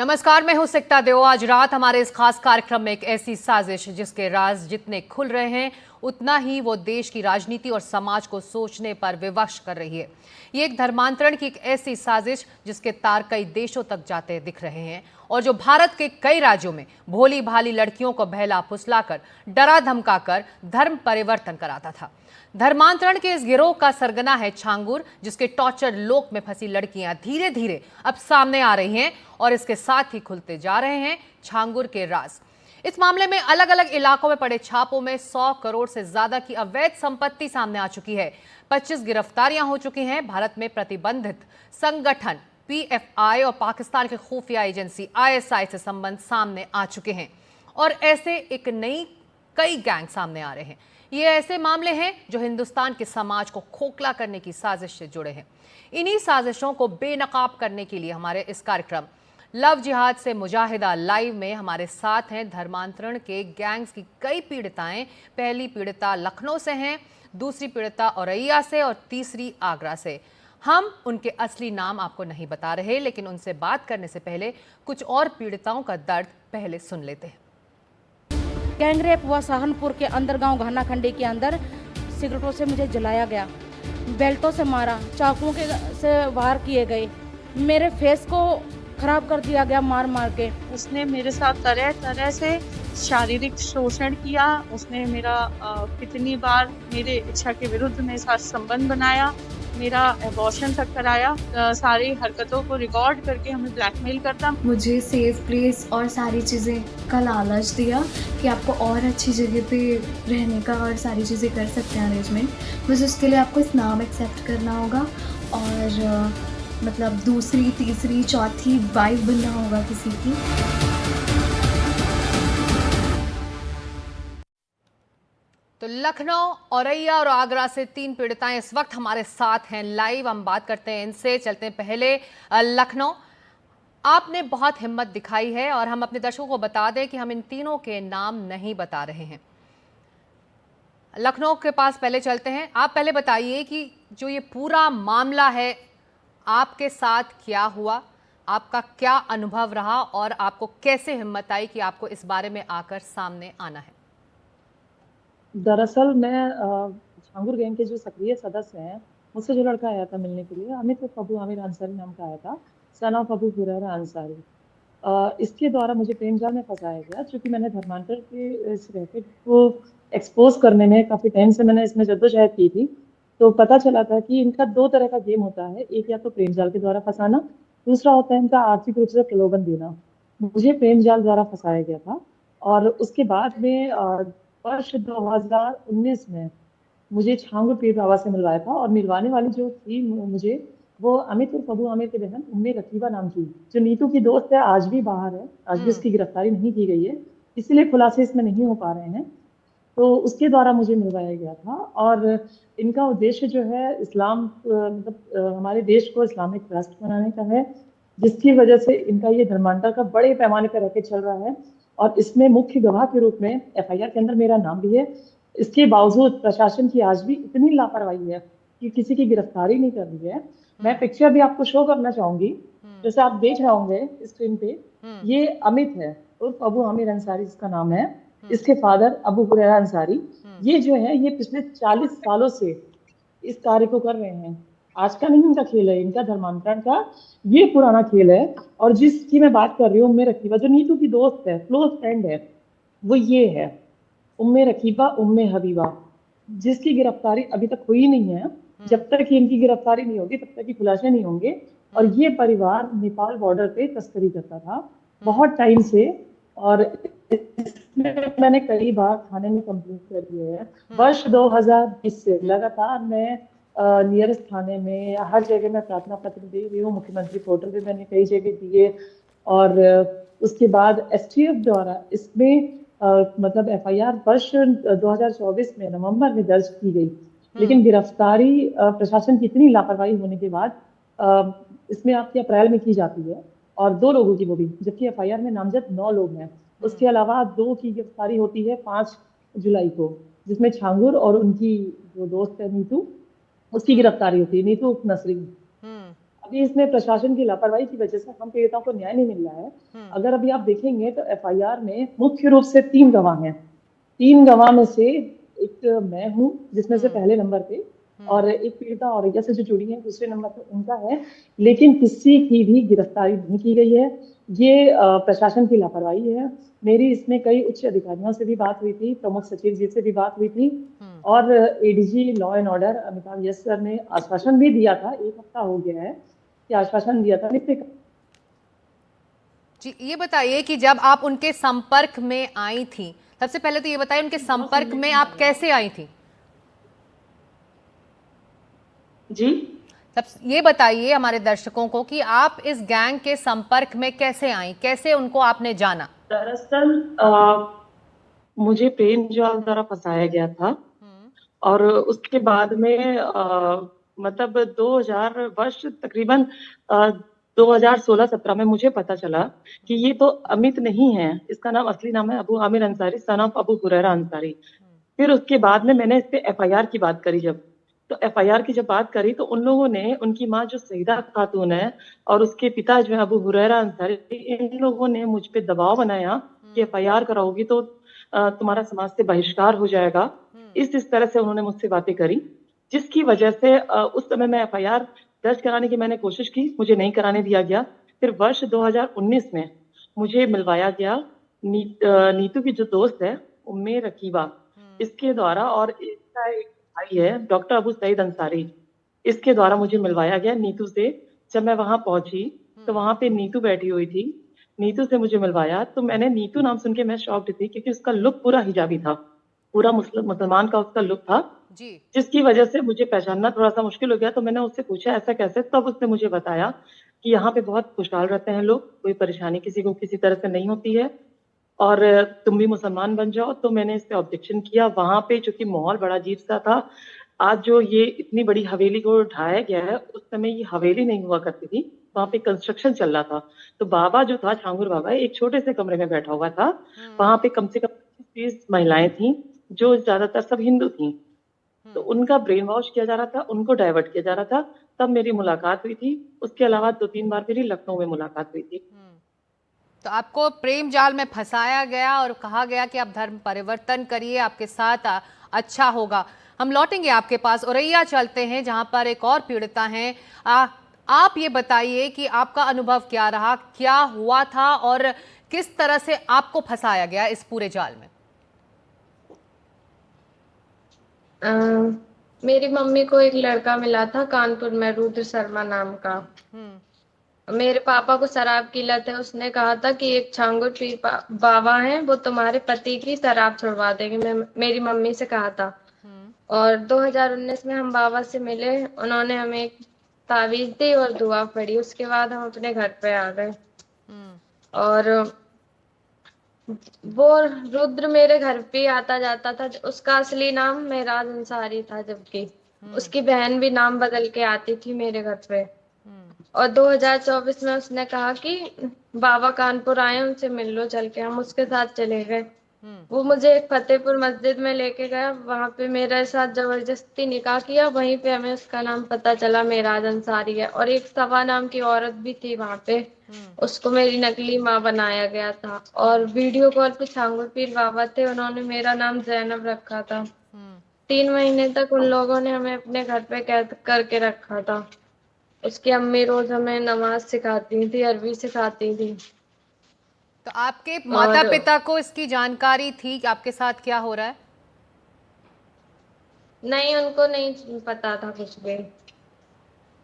नमस्कार, मैं हूं सिकता देव। आज रात हमारे इस खास कार्यक्रम में एक ऐसी साजिश जिसके राज जितने खुल रहे हैं उतना ही वो देश की राजनीति और समाज को सोचने पर विवश कर रही है। ये एक धर्मांतरण की एक ऐसी साजिश जिसके तार कई देशों तक जाते दिख रहे हैं और जो भारत के कई राज्यों में भोली भाली लड़कियों को बहला फुसलाकर डरा धमकाकर धर्म परिवर्तन कराता था। धर्मांतरण के इस गिरोह का सरगना है छांगुर, जिसके टॉर्चर लोक में फंसी लड़कियां धीरे धीरे अब सामने आ रही हैं और इसके साथ ही खुलते जा रहे हैं छांगुर के राज। इस मामले में अलग अलग इलाकों में पड़े छापों में 100 करोड़ से ज्यादा की अवैध संपत्ति सामने आ चुकी है। 25 गिरफ्तारियां हो चुकी हैं। भारत में प्रतिबंधित संगठन पीएफआई और पाकिस्तान के खुफिया एजेंसी आईएसआई से संबंध सामने आ चुके हैं और ऐसे एक नई कई गैंग सामने आ रहे हैं। ये ऐसे मामले हैं जो हिंदुस्तान के समाज को खोखला करने की साजिश से जुड़े हैं। इन्हीं साजिशों को बेनकाब करने के लिए हमारे इस कार्यक्रम लव जिहाद से मुजाहिदा लाइव में हमारे साथ हैं धर्मांतरण के गैंग्स की कई पीड़िताएं। पहली पीड़िता लखनऊ से हैं, दूसरी पीड़िता औरैया से और तीसरी आगरा से। हम उनके असली नाम आपको नहीं बता रहे, लेकिन उनसे बात करने से पहले कुछ और पीड़िताओं का दर्द पहले सुन लेते हैं। गैंगरेप हुआ सहारनपुर के अंदर, गांव घाना खंडी के अंदर। सिगरेटों से मुझे जलाया गया, बेल्टों से मारा, चाकुओं के से वार किए गए, मेरे फेस को खराब कर दिया गया मार मार के। उसने मेरे साथ तरह तरह से शारीरिक शोषण किया। उसने मेरा कितनी बार मेरे इच्छा के विरुद्ध मेरे साथ संबंध बनाया, मेरा एबॉर्शन तक कराया, सारी हरकतों को रिकॉर्ड करके हमें ब्लैकमेल करता। मुझे सेफ प्लेस और सारी चीज़ें का लालच दिया कि आपको और अच्छी जगह पे रहने का और सारी चीज़ें कर सकते हैं अरेंजमेंट। बस उसके लिए आपको इस नाम एक्सेप्ट करना होगा और मतलब दूसरी तीसरी चौथी वाइफ बनना होगा किसी की। तो लखनऊ, औरैया और आगरा से 3 पीड़िताएं इस वक्त हमारे साथ हैं लाइव। हम बात करते हैं इनसे। चलते हैं पहले लखनऊ। आपने बहुत हिम्मत दिखाई है और हम अपने दर्शकों को बता दें कि हम इन तीनों के नाम नहीं बता रहे हैं। लखनऊ के पास पहले चलते हैं। आप पहले बताइए कि जो ये पूरा मामला है आपके साथ क्या हुआ, आपका क्या अनुभव रहा और आपको कैसे हिम्मत आई कि आपको इस बारे में आकर सामने आना है। दरअसल मैं छांगुर गैंग के जो सक्रिय सदस्य हैं, मुझसे जो लड़का आया था मिलने के लिए, अमित अबू आमिर अंसारी नाम का आया था, सन ऑफ अबू हुरैरा अंसारी। इसके द्वारा मुझे प्रेम जाल में फंसाया गया, क्योंकि मैंने धर्मांतर के इस रैकेट को एक्सपोज करने में काफ़ी टाइम से मैंने इसमें जद्दोजहद की थी। तो पता चला था कि इनका 2 तरह का गेम होता है। एक या तो प्रेम जाल के द्वारा फंसाना, दूसरा होता है इनका आर्थिक रूप से प्रलोभन देना। मुझे प्रेम जाल द्वारा फंसाया गया था और उसके बाद में वर्ष 2019 में मुझे छांगुर पीर बाबा से मिलवाया था और मिलवाने वाली जो थी मुझे, वो अमित उर्फ अबू आमिर के बहन उम्मे रकीबा नाम की, जो नीतू की दोस्त है, आज भी बाहर है, आज भी उसकी गिरफ्तारी नहीं की गई है, इसीलिए खुलासे इसमें नहीं हो पा रहे हैं। तो उसके द्वारा मुझे मिलवाया गया था और इनका उद्देश्य जो है इस्लाम मतलब हमारे देश को इस्लामिक राष्ट्र बनाने का है, जिसकी वजह से इनका ये धर्मांतर का बड़े पैमाने पर रैकेट चल रहा है। और इसमें मुख्य गवाह के रूप में एफआईआर के अंदर मेरा नाम भी है। इसके बावजूद प्रशासन की आज भी इतनी लापरवाही है कि किसी की गिरफ्तारी नहीं कर रही है। मैं पिक्चर भी आपको शो करना चाहूंगी, जैसे आप देख रहे होंगे स्क्रीन पे। ये अमित है उर्फ अबू आमिर अंसारी इसका नाम है, इसके फादर अबू हुरैरा अंसारी। ये जो है ये पिछले 40 सालों से इस कार्य को कर रहे हैं। आज का नहीं इनका खेल है, इनका धर्मांतरण का ये पुराना खेल है। और जिसकी मैं बात कर रही हूँ उम्मे रकीबा, जो नीतू की दोस्त है, क्लोज फ्रेंड है, वो ये है उम्मे रकीबा उम्मे हबीबा, जिसकी गिरफ्तारी अभी तक हुई नहीं है। जब तक कि इनकी गिरफ्तारी नहीं होगी तब तक कि खुलासे नहीं होंगे। और ये परिवार नेपाल बॉर्डर पे तस्करी करता था बहुत टाइम से और इसमें मैंने कई बार थाने में कंप्लेंट कर दी है। वर्ष 2020 से लगातार मैं नियरेस्ट थाने में हर जगह मैं प्रार्थना पत्र दे रही हूँ, मुख्यमंत्री पोर्टल पे मैंने कई जगह दिए और उसके बाद एसटीएफ द्वारा इसमें मतलब एफआईआर वर्ष 2024 में नवंबर में दर्ज की गई। लेकिन गिरफ्तारी प्रशासन की इतनी लापरवाही होने के बाद इसमें आपकी अप्रैल में की जाती है और 2 लोगों की, वो भी जबकि एफआईआर में नामजद 9 लोग हैं। उसके अलावा 2 की गिरफ्तारी होती है 5 जुलाई को, जिसमें छांगुर और उनकी जो दोस्त है नीतू, उसकी गिरफ्तारी होती है, नीतू नसरी। अभी इसमें प्रशासन की लापरवाही की वजह से हम पीड़िताओं को न्याय नहीं मिल रहा है। अगर अभी आप देखेंगे तो एफआईआर में मुख्य रूप से 3 गवाह हैं। 3 गवाह में से एक मैं हूँ, जिसमें से पहले नंबर पे, और एक पीड़िता औरैया से जो जुड़ी है दूसरे नंबर पे उनका है, लेकिन किसी की भी गिरफ्तारी नहीं की गई है। ये प्रशासन की लापरवाही है। मेरी इसमें कई उच्च अधिकारियों से भी बात हुई थी, प्रमुख सचिव जी से भी बात हुई थी, और ADG law and order Amitabh yes sir ने आश्वासन भी दिया था, 1 हफ्ता हो गया है कि आश्वासन दिया था। जी, ये बताइए कि जब आप उनके संपर्क में आई थी, सबसे पहले तो ये बताइए उनके संपर्क में आप कैसे आई थी? जी, सब ये बताइए हमारे दर्शकों को कि आप इस गैंग के संपर्क में कैसे आई, कैसे उनको आपने जाना? दरअसल मुझे प्रेम जाल द्वारा फंसाया गया था, और उसके बाद में मतलब 2000 वर्ष तकरीबन 2016-17 में मुझे पता चला कि ये तो अमित नहीं है, इसका नाम असली नाम है अबू आमिर अंसारी, सन ऑफ अबू हुरैरा अंसारी। फिर उसके बाद में मैंने इस पे एफआईआर की बात करी जब, तो एफआईआर की जब बात करी तो उन लोगों ने, उनकी माँ जो सईदा खातून है और उसके पिता जो है अबू हुरैरा अंसारी, इन लोगों ने मुझ पे दबाव बनाया कि एफआईआर कराओगी तो तुम्हारा समाज से बहिष्कार हो जाएगा। इस तरह से उन्होंने मुझसे बातें करी, जिसकी वजह से उस समय मैं एफआईआर दर्ज कराने की मैंने कोशिश की, मुझे नहीं कराने दिया गया। फिर वर्ष 2019 में मुझे मिलवाया गया नीतू की जो दोस्त है उम्मे रकीबा, इसके द्वारा, और इसका एक भाई है डॉक्टर अबू सईद अंसारी, इसके द्वारा मुझे मिलवाया गया नीतू से। जब मैं वहां पहुंची तो वहां पे नीतू बैठी हुई थी, नीतू से मुझे मिलवाया तो मैंने नीतू नाम सुन के मैं शॉक्ड थी, क्योंकि उसका लुक पूरा हिजाबी था, पूरा मुसलमान का उसका लुक था, जी। जिसकी वजह से मुझे पहचानना थोड़ा सा मुश्किल हो गया। तो मैंने उससे पूछा ऐसा कैसे, तब उसने मुझे बताया कि यहाँ पे बहुत खुशहाल रहते हैं लोग, कोई परेशानी किसी को किसी तरह से नहीं होती है, और तुम भी मुसलमान बन जाओ। तो मैंने इस पे ऑब्जेक्शन किया वहां पे, चूंकि माहौल बड़ा अजीब सा था। आज जो ये इतनी बड़ी हवेली को ढाया गया है, उस समय ये हवेली नहीं हुआ करती थी, वहां पे कंस्ट्रक्शन चल रहा था। तो बाबा जो था, छांगुर बाबा, एक छोटे से कमरे में बैठा हुआ था। वहां पे कम से कम 30 महिलाएं थी, जो ज्यादातर सब हिंदू थी। तो उनका ब्रेन वॉश किया जा रहा था, उनको डाइवर्ट किया जा रहा था। तब मेरी मुलाकात हुई थी। उसके अलावा 2-3 बार मेरी लखनऊ में मुलाकात हुई थी। तो आपको प्रेम जाल में फंसाया गया और कहा गया कि आप धर्म परिवर्तन करिए, आपके साथ अच्छा होगा। हम लौटेंगे आपके पास, औरैया चलते हैं जहां पर एक और पीड़िता हैं। आप ये बताइए कि आपका अनुभव क्या रहा, क्या हुआ था और किस तरह से आपको फंसाया गया इस पूरे जाल में? मेरी मम्मी को एक लड़का मिला था कानपुर में, रुद्र शर्मा नाम का। मेरे पापा को शराब की लत है। उसने कहा था कि एक छांगुर पीर बाबा हैं, वो तुम्हारे पति की शराब छुड़वा देंगे। मेरी मम्मी से कहा था। और 2019 में हम बाबा से मिले, उन्होंने हमें एक ताबीज दी और दुआ पढ़ी। उसके बाद हम अपने घर पे आ गए। और वो रुद्र मेरे घर पे आता जाता था। उसका असली नाम मेराज अंसारी था, जबकि उसकी बहन भी नाम बदल के आती थी मेरे घर पे। और 2024 में उसने कहा कि बाबा कानपुर आए, उनसे मिल लो चल के। हम उसके साथ चले गए। वो मुझे एक फतेहपुर मस्जिद में लेके गया, वहां पे मेरे साथ जबरदस्ती निकाह किया। वहीं पे हमें उसका नाम पता चला, मेराज अंसारी है। और एक सवा नाम की औरत भी थी वहां पे, उसको मेरी नकली माँ बनाया गया था। और वीडियो कॉल पे छांगुर पीर बाबा थे, उन्होंने मेरा नाम जैनब रखा था। 3 महीने तक उन लोगों ने हमें अपने घर पे कैद करके रखा था। उसकी अम्मी रोज हमें नमाज सिखाती थी, अरबी सिखाती थी। तो आपके माता और पिता को इसकी जानकारी थी कि आपके साथ क्या हो रहा है? नहीं, उनको नहीं पता था कुछ भी।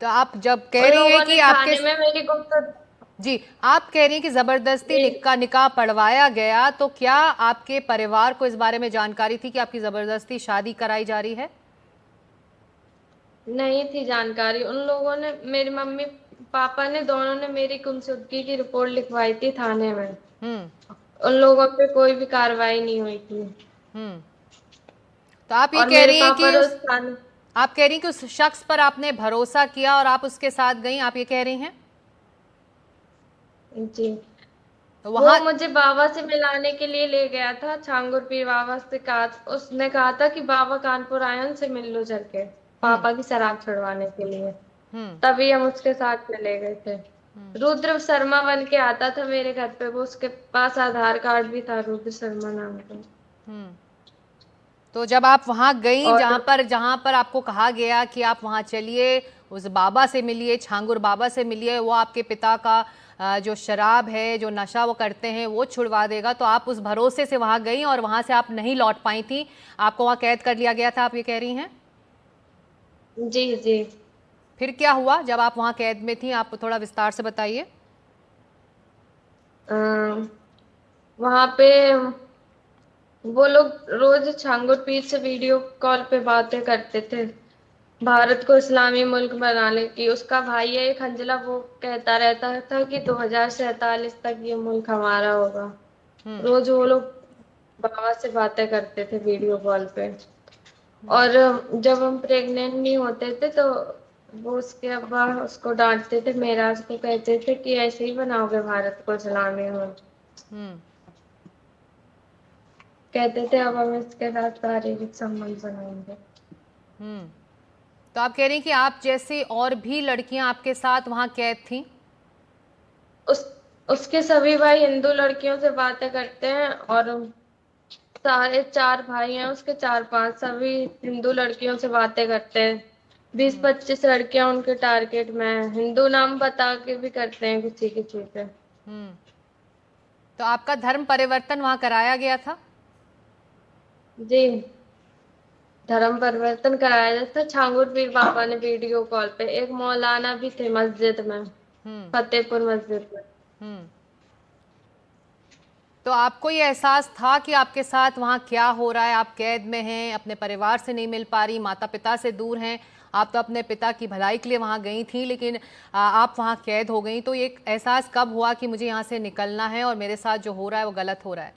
तो आप जब कह उन रही हैं लोगों ने कि आपके, थाने में मेरी गुप्त जी, आप कह रही हैं कि जबरदस्ती निकाह पढ़वाया गया, तो क्या आपके परिवार को इस बारे में जानकारी थी कि आपकी जबरदस्ती शादी कराई जा रही है? नहीं थी जानकारी। उन लोगों ने, मेरी मम्मी पापा ने, दोनों ने मेरी गुमशुदगी की रिपोर्ट लिखवाई थी थाने में। उन लोगों पे कोई भी कार्रवाई नहीं हुई थी। तो आप ये और कह मेरे रही हैं पापा कि रोज थाने, आप कह रही हैं कि उस शख्स पर आपने भरोसा किया और आप उसके साथ गई, आप ये कह रही हैं? जी, तो वो वहां, मुझे बाबा से मिलाने के लिए ले गया था। छांगुर पीर बाबा से कहा, उसने कहा था कि बाबा कानपुर आए, उनसे मिल लो चल के, पापा की शराब छुड़वाने के लिए। तभी हम उसके साथ चले गए थे। रुद्र शर्मा बन के आता था मेरे घर पे, वो उसके पास आधार कार्ड भी था रुद्र शर्मा नाम का। तो जब आप वहां गई और जहां पर आपको कहा गया कि आप वहां चलिए, उस बाबा से मिलिए, छांगुर बाबा से मिलिए, वो आपके पिता का जो शराब है, जो नशा वो करते हैं, वो छुड़वा देगा, तो आप उस भरोसे से वहां गई और वहां से आप नहीं लौट पाई थी, आपको वहां कैद कर लिया गया था, आप ये कह रही हैं? जी जी। फिर क्या हुआ जब आप वहां कैद में थी? आप थोड़ा विस्तार से बताइए। वहां पे वो लोग रोज छांगुर पीर से वीडियो कॉल पे बातें करते थे, भारत को इस्लामी मुल्क बनाने की। उसका भाई है एक हंजला, वो कहता रहता था कि 2047 तक ये मुल्क हमारा होगा। रोज वो लोग बाबा से बातें करते थे वीडियो कॉल पे। और जब हम प्रेग्नेंट नहीं होते थे तो वो उसके अब्बा उसको डांटते थे, मेराज को कहते थे कि ऐसे ही बनाओगे भारत को इस्लामी मुल्क। कहते थे अब हम इसके साथ शारीरिक संबंध बनाएंगे। तो आप कह रही हैं कि आप जैसी और भी लड़कियां आपके साथ वहां कैद थीं? उस उसके सभी भाई हिंदू लड़कियों से बातें करते हैं, और सारे 4 भाई हैं उसके, 4-5 सभी हिंदू लड़कियों से बातें करते हैं। 20-25 लड़कियां उनके टारगेट में हैं। हिंदू नाम बता के भी करते हैं किसी किसी पे। तो आपका धर्म परिवर्तन वहां कराया गया था? जी, धर्म परिवर्तन कराया जाता। छांगुर पीर बाबा ने वीडियो कॉल पे, एक मौलाना भी थे मस्जिद में, फतेहपुर मस्जिद में। तो आपको ये एहसास था कि आपके साथ वहाँ क्या हो रहा है? आप कैद में हैं, अपने परिवार से नहीं मिल पा रही, माता पिता से दूर हैं। आप तो अपने पिता की भलाई के लिए वहाँ गई थी, लेकिन आप वहाँ कैद हो गई। तो ये एहसास कब हुआ कि मुझे यहाँ से निकलना है और मेरे साथ जो हो रहा है वो गलत हो रहा है?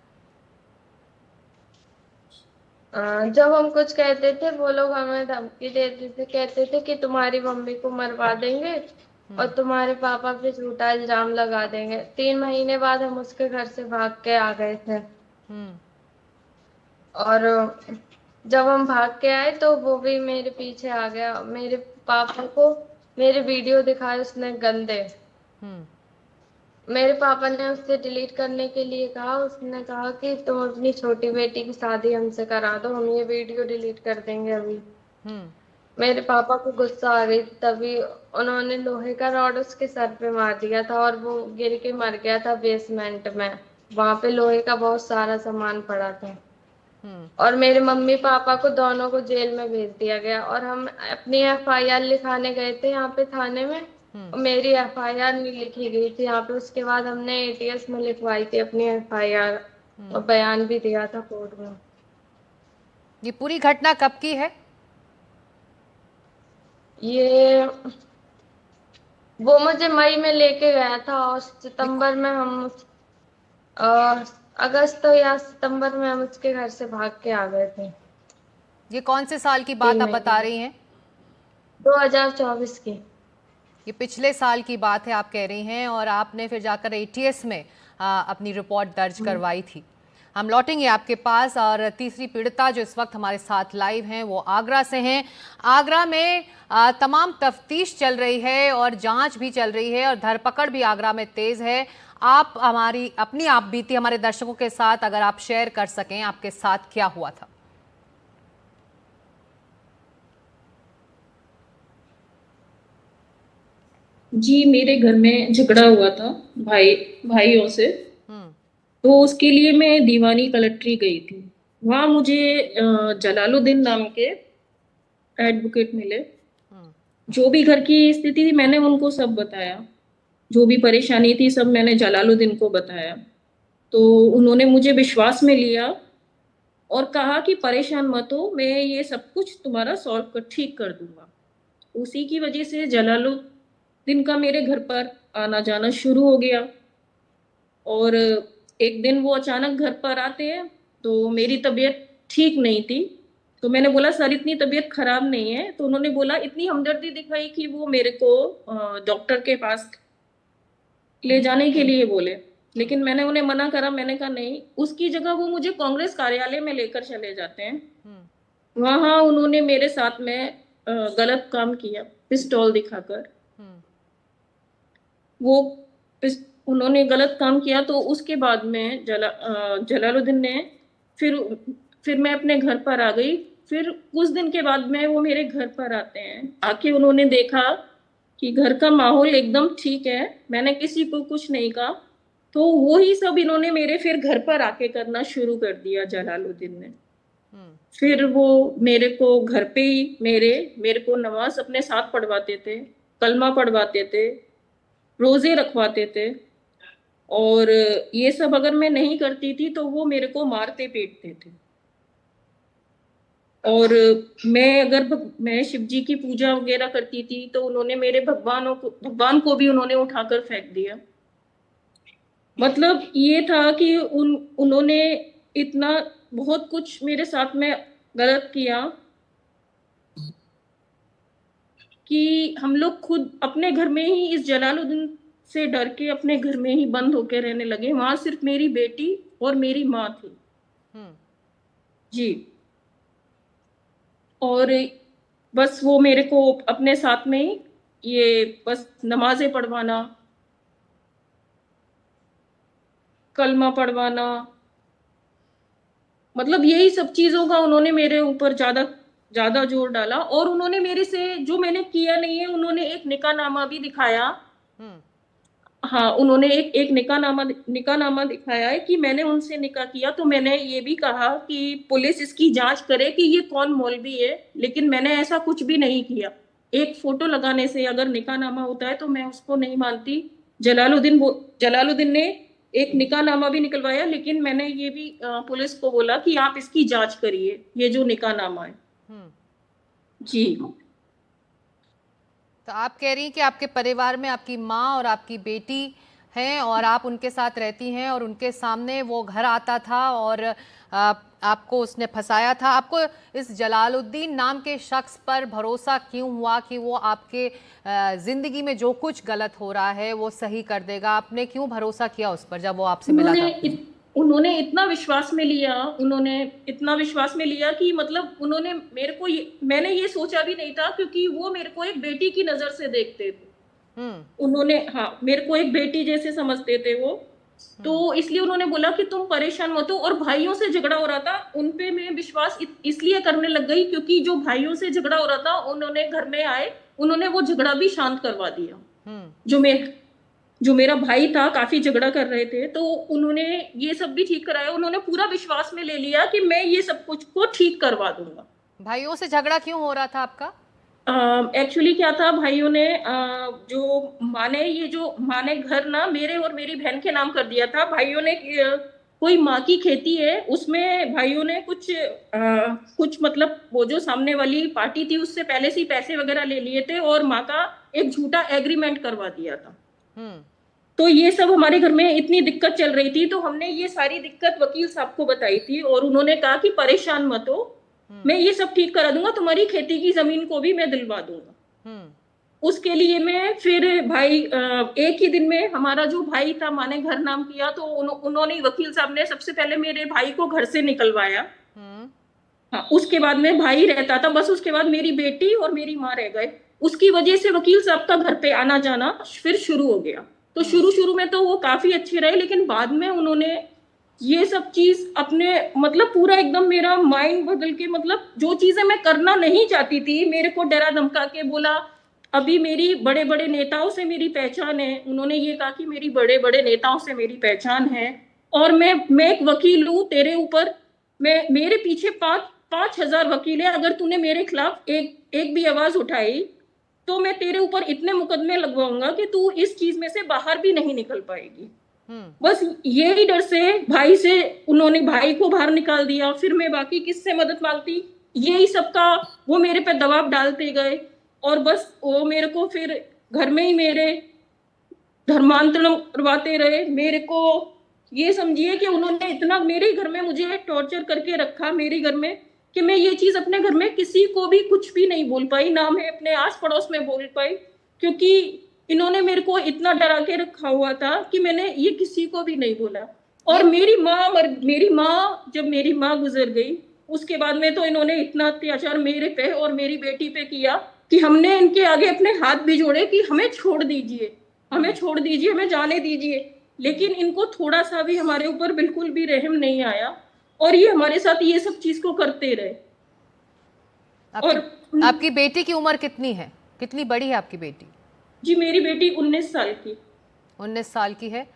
जब हम कुछ कहते थे वो लोग हमें धमकी देते थे, कहते थे कि तुम्हारी मम्मी को मरवा देंगे और तुम्हारे पापा पे झूठा इल्जाम लगा देंगे। 3 महीने बाद हम उसके घर से भाग के आ गए थे। और जब हम भाग के आए तो वो भी मेरे पीछे आ गया। मेरे पापा को मेरे वीडियो दिखाए उसने गंदे। मेरे पापा ने उससे डिलीट करने के लिए कहा। उसने कहा कि तुम अपनी छोटी बेटी की शादी हमसे करा दो, हम ये वीडियो डिलीट कर देंगे अभी। मेरे पापा को गुस्सा आ गई, तभी उन्होंने लोहे का रॉड उसके सर पे मार दिया था और वो गिर के मर गया था बेसमेंट में। वहां पे लोहे का बहुत सारा सामान पड़ा था। और मेरे मम्मी पापा को दोनों को जेल में भेज दिया गया। और हम अपनी FIR लिखाने गए थे यहाँ पे थाने में, और मेरी FIR नहीं लिखी गई थी यहाँ पे। उसके बाद हमने ATS में लिखवाई थी अपनी FIR, और बयान भी दिया था कोर्ट में। ये पूरी घटना कब की है? ये वो मुझे मई में लेके गया था और सितंबर में हम अगस्त या सितंबर में हम उसके घर से भाग के आ गए थे। ये कौन से साल की बात आप बता रही हैं? 2024 की। ये पिछले साल की बात है आप कह रही हैं, और आपने फिर जाकर ATS में अपनी रिपोर्ट दर्ज करवाई थी। हम लौटेंगे आपके पास। और तीसरी पीड़िता जो इस वक्त हमारे साथ लाइव हैं वो आगरा से हैं। आगरा में तमाम तफ्तीश चल रही है और जांच भी चल रही है और धरपकड़ भी आगरा में तेज है। आप अपनी आप बीती हमारे दर्शकों के साथ अगर आप शेयर कर सकें, आपके साथ क्या हुआ था? जी, मेरे घर में झगड़ा हुआ था भाइयों से। तो उसके लिए मैं दीवानी कलेक्ट्री गई थी। वहाँ मुझे जलालुद्दीन नाम के एडवोकेट मिले। जो भी घर की स्थिति थी मैंने उनको सब बताया, जो भी परेशानी थी सब मैंने जलालुद्दीन को बताया। तो उन्होंने मुझे विश्वास में लिया और कहा कि परेशान मत हो, मैं ये सब कुछ तुम्हारा ठीक कर दूंगा। उसी की वजह से जलालुद्दीन का मेरे घर पर आना जाना शुरू हो गया। और एक दिन वो अचानक घर पर आते हैं तो मेरी तबीयत ठीक नहीं थी। तो मैंने बोला सर इतनी तबीयत खराब नहीं है। तो उन्होंने बोला, इतनी हमदर्दी दिखाई कि वो मेरे को डॉक्टर के पास ले जाने के लिए बोले। लेकिन मैंने उन्हें मना करा। मैंने कहा नहीं, उसकी जगह वो मुझे कांग्रेस कार्यालय में लेकर चले जाते हैं। वहाँ उन्होंने मेरे साथ में गलत काम किया। पिस्तौल दिखाकर। वो उन्होंने गलत काम किया, तो उसके बाद में जलालुद्दीन ने फिर मैं अपने घर पर आ गई। फिर कुछ दिन के बाद में वो मेरे घर पर आते हैं। आके उन्होंने देखा कि घर का माहौल एकदम ठीक है, मैंने किसी को कुछ नहीं कहा, तो वो ही सब इन्होंने मेरे फिर घर पर आके करना शुरू कर दिया जलालुद्दीन ने। फिर वो मेरे को घर पे ही मेरे को नमाज अपने साथ पढ़वाते थे, कलमा पढ़वाते थे, रोजे रखवाते थे, और ये सब अगर मैं नहीं करती थी तो वो मेरे को मारते पीटते थे। और मैं शिव जी की पूजा वगैरह करती थी तो उन्होंने मेरे भगवान को भी उन्होंने उठाकर फेंक दिया। मतलब ये था कि उन्होंने इतना बहुत कुछ मेरे साथ में गलत किया कि हम लोग खुद अपने घर में ही इस जलालुद्दीन से डर के अपने घर में ही बंद होकर रहने लगे। वहां सिर्फ मेरी बेटी और मेरी माँ थी जी। और बस वो मेरे को अपने साथ में ही ये बस नमाजें पढ़वाना, कलमा पढ़वाना, मतलब यही सब चीजों का उन्होंने मेरे ऊपर ज्यादा जोर डाला। और उन्होंने मेरे से जो मैंने किया नहीं है, उन्होंने एक निकाहनामा भी दिखाया। हाँ, उन्होंने एक निकाहनामा दिखाया है कि मैंने उनसे निकाह किया। तो मैंने ये भी कहा कि पुलिस इसकी जांच करे कि ये कौन मौलवी है, लेकिन मैंने ऐसा कुछ भी नहीं किया। एक फोटो लगाने से अगर निकाहनामा होता है तो मैं उसको नहीं मानती। जलालुद्दीन ने एक निकाहनामा भी निकलवाया, लेकिन मैंने ये भी पुलिस को बोला कि आप इसकी जांच करिए, ये जो निकाहनामा है जी। तो आप कह रही हैं कि आपके परिवार में आपकी माँ और आपकी बेटी हैं और आप उनके साथ रहती हैं, और उनके सामने वो घर आता था और आपको उसने फंसाया था। आपको इस जलालुद्दीन नाम के शख्स पर भरोसा क्यों हुआ कि वो आपके ज़िंदगी में जो कुछ गलत हो रहा है वो सही कर देगा? आपने क्यों भरोसा किया उस पर जब वो आपसे मिला था? उन्होंने इतना विश्वास में लिया कि मतलब उन्होंने मैंने ये सोचा भी नहीं था, क्योंकि वो मेरे को एक बेटी की नजर से देखते थे। उन्होंने मेरे को एक बेटी जैसे समझते थे वो। तो इसलिए उन्होंने बोला कि तुम परेशान मत हो। और भाइयों से झगड़ा हो रहा था, उनपे मैं विश्वास इसलिए करने लग गई क्योंकि जो भाइयों से झगड़ा हो रहा था, उन्होंने घर में आए, उन्होंने वो झगड़ा भी शांत करवा दिया। जो मेरा भाई था, काफी झगड़ा कर रहे थे, तो उन्होंने ये सब भी ठीक कराया। उन्होंने पूरा विश्वास में ले लिया कि मैं ये सब कुछ को ठीक करवा दूंगा। भाइयों से झगड़ा क्यों हो रहा था आपका? एक्चुअली क्या था, भाइयों ने माँ ने घर ना मेरे और मेरी बहन के नाम कर दिया था। भाइयों ने कोई माँ की खेती है, उसमें भाइयों ने कुछ मतलब वो जो सामने वाली पार्टी थी उससे पहले से पैसे वगैरह ले लिए थे, और माँ का एक झूठा एग्रीमेंट करवा दिया था। तो ये सब हमारे घर में इतनी दिक्कत चल रही थी, तो हमने ये सारी दिक्कत वकील साहब को बताई थी, और उन्होंने कहा कि परेशान मत हो, मैं ये सब ठीक करा दूंगा, तुम्हारी खेती की जमीन को भी मैं दिलवा दूंगा। उसके लिए मैं फिर एक ही दिन में हमारा जो भाई था, माँ ने घर नाम किया, तो उन्होंने वकील साहब ने सबसे पहले मेरे भाई को घर से निकलवाया। हाँ, उसके बाद में भाई रहता था, बस उसके बाद मेरी बेटी और मेरी माँ रह गए। उसकी वजह से वकील साहब का घर पे आना जाना फिर शुरू हो गया। तो शुरू में तो वो काफी अच्छे रहे, लेकिन बाद में उन्होंने ये सब चीज अपने मतलब पूरा एकदम मेरा माइंड बदल के, मतलब जो चीजें मैं करना नहीं चाहती थी, मेरे को डरा धमका के बोला अभी मेरी बड़े बड़े नेताओं से मेरी पहचान है। उन्होंने ये कहा कि मेरी बड़े बड़े नेताओं से मेरी पहचान है, और मैं एक वकील हूँ, तेरे ऊपर मेरे पीछे 5,000 वकील है, अगर तूने मेरे खिलाफ एक भी आवाज उठाई तो मैं तेरे ऊपर इतने मुकदमे लगवाऊंगा कि तू इस चीज में से बाहर भी नहीं निकल पाएगी। बस यही डर से उन्होंने भाई को बाहर निकाल दिया। फिर मैं बाकी किससे मदद मांगती, यही सबका वो मेरे पे दबाव डालते गए, और बस वो मेरे को फिर घर में ही मेरे धर्मांतरण करवाते रहे। मेरे को ये समझिए कि उन्होंने इतना मेरे घर में मुझे टॉर्चर करके रखा, मेरे घर में, कि मैं ये चीज अपने घर में किसी को भी कुछ भी नहीं बोल पाई, ना मैं अपने आस पड़ोस में बोल पाई, क्योंकि इन्होंने मेरे को इतना डरा के रखा हुआ था कि मैंने ये किसी को भी नहीं बोला। और जब मेरी माँ गुजर गई, उसके बाद में तो इन्होंने इतना अत्याचार मेरे पे और मेरी बेटी पे किया कि हमने इनके आगे अपने हाथ भी जोड़े कि हमें छोड़ दीजिए, हमें छोड़ दीजिए, हमें जाने दीजिए, लेकिन इनको थोड़ा सा भी हमारे ऊपर बिल्कुल भी रहम नहीं आया और ये हमारे साथ ये सब चीज को करते रहे। आपकी बेटी की उम्र कितनी है, कितनी बड़ी है आपकी बेटी? जी मेरी बेटी 19 साल की। 19 साल की है।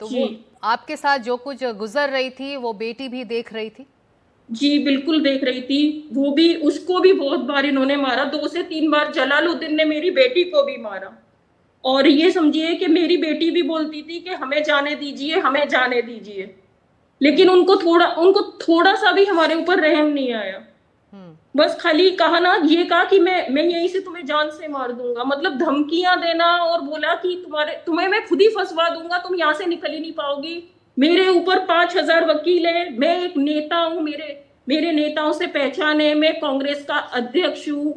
तो वो आपके साथ जो कुछ गुजर रही थी वो बेटी भी देख रही थी? जी बिल्कुल देख रही थी। वो भी, उसको भी बहुत बार इन्होंने मारा, 2 से 3 बार जलालुद्दीन ने मेरी बेटी को भी मारा। और ये समझिए कि मेरी बेटी भी बोलती थी कि हमें जाने दीजिए, हमें जाने दीजिए, लेकिन उनको थोड़ा सा भी हमारे ऊपर रहम नहीं आया। बस खाली कहा ना, ये कहा कि मैं यहीं से तुम्हें जान से मार दूंगा, मतलब धमकियां देना, और बोला कि तुम्हें मैं खुद ही फंसवा दूंगा, तुम यहाँ से निकल ही नहीं पाओगी। मेरे ऊपर 5000 वकील है, मैं एक नेता हूँ, मेरे नेताओं से पहचान है, मैं कांग्रेस का अध्यक्ष हूँ,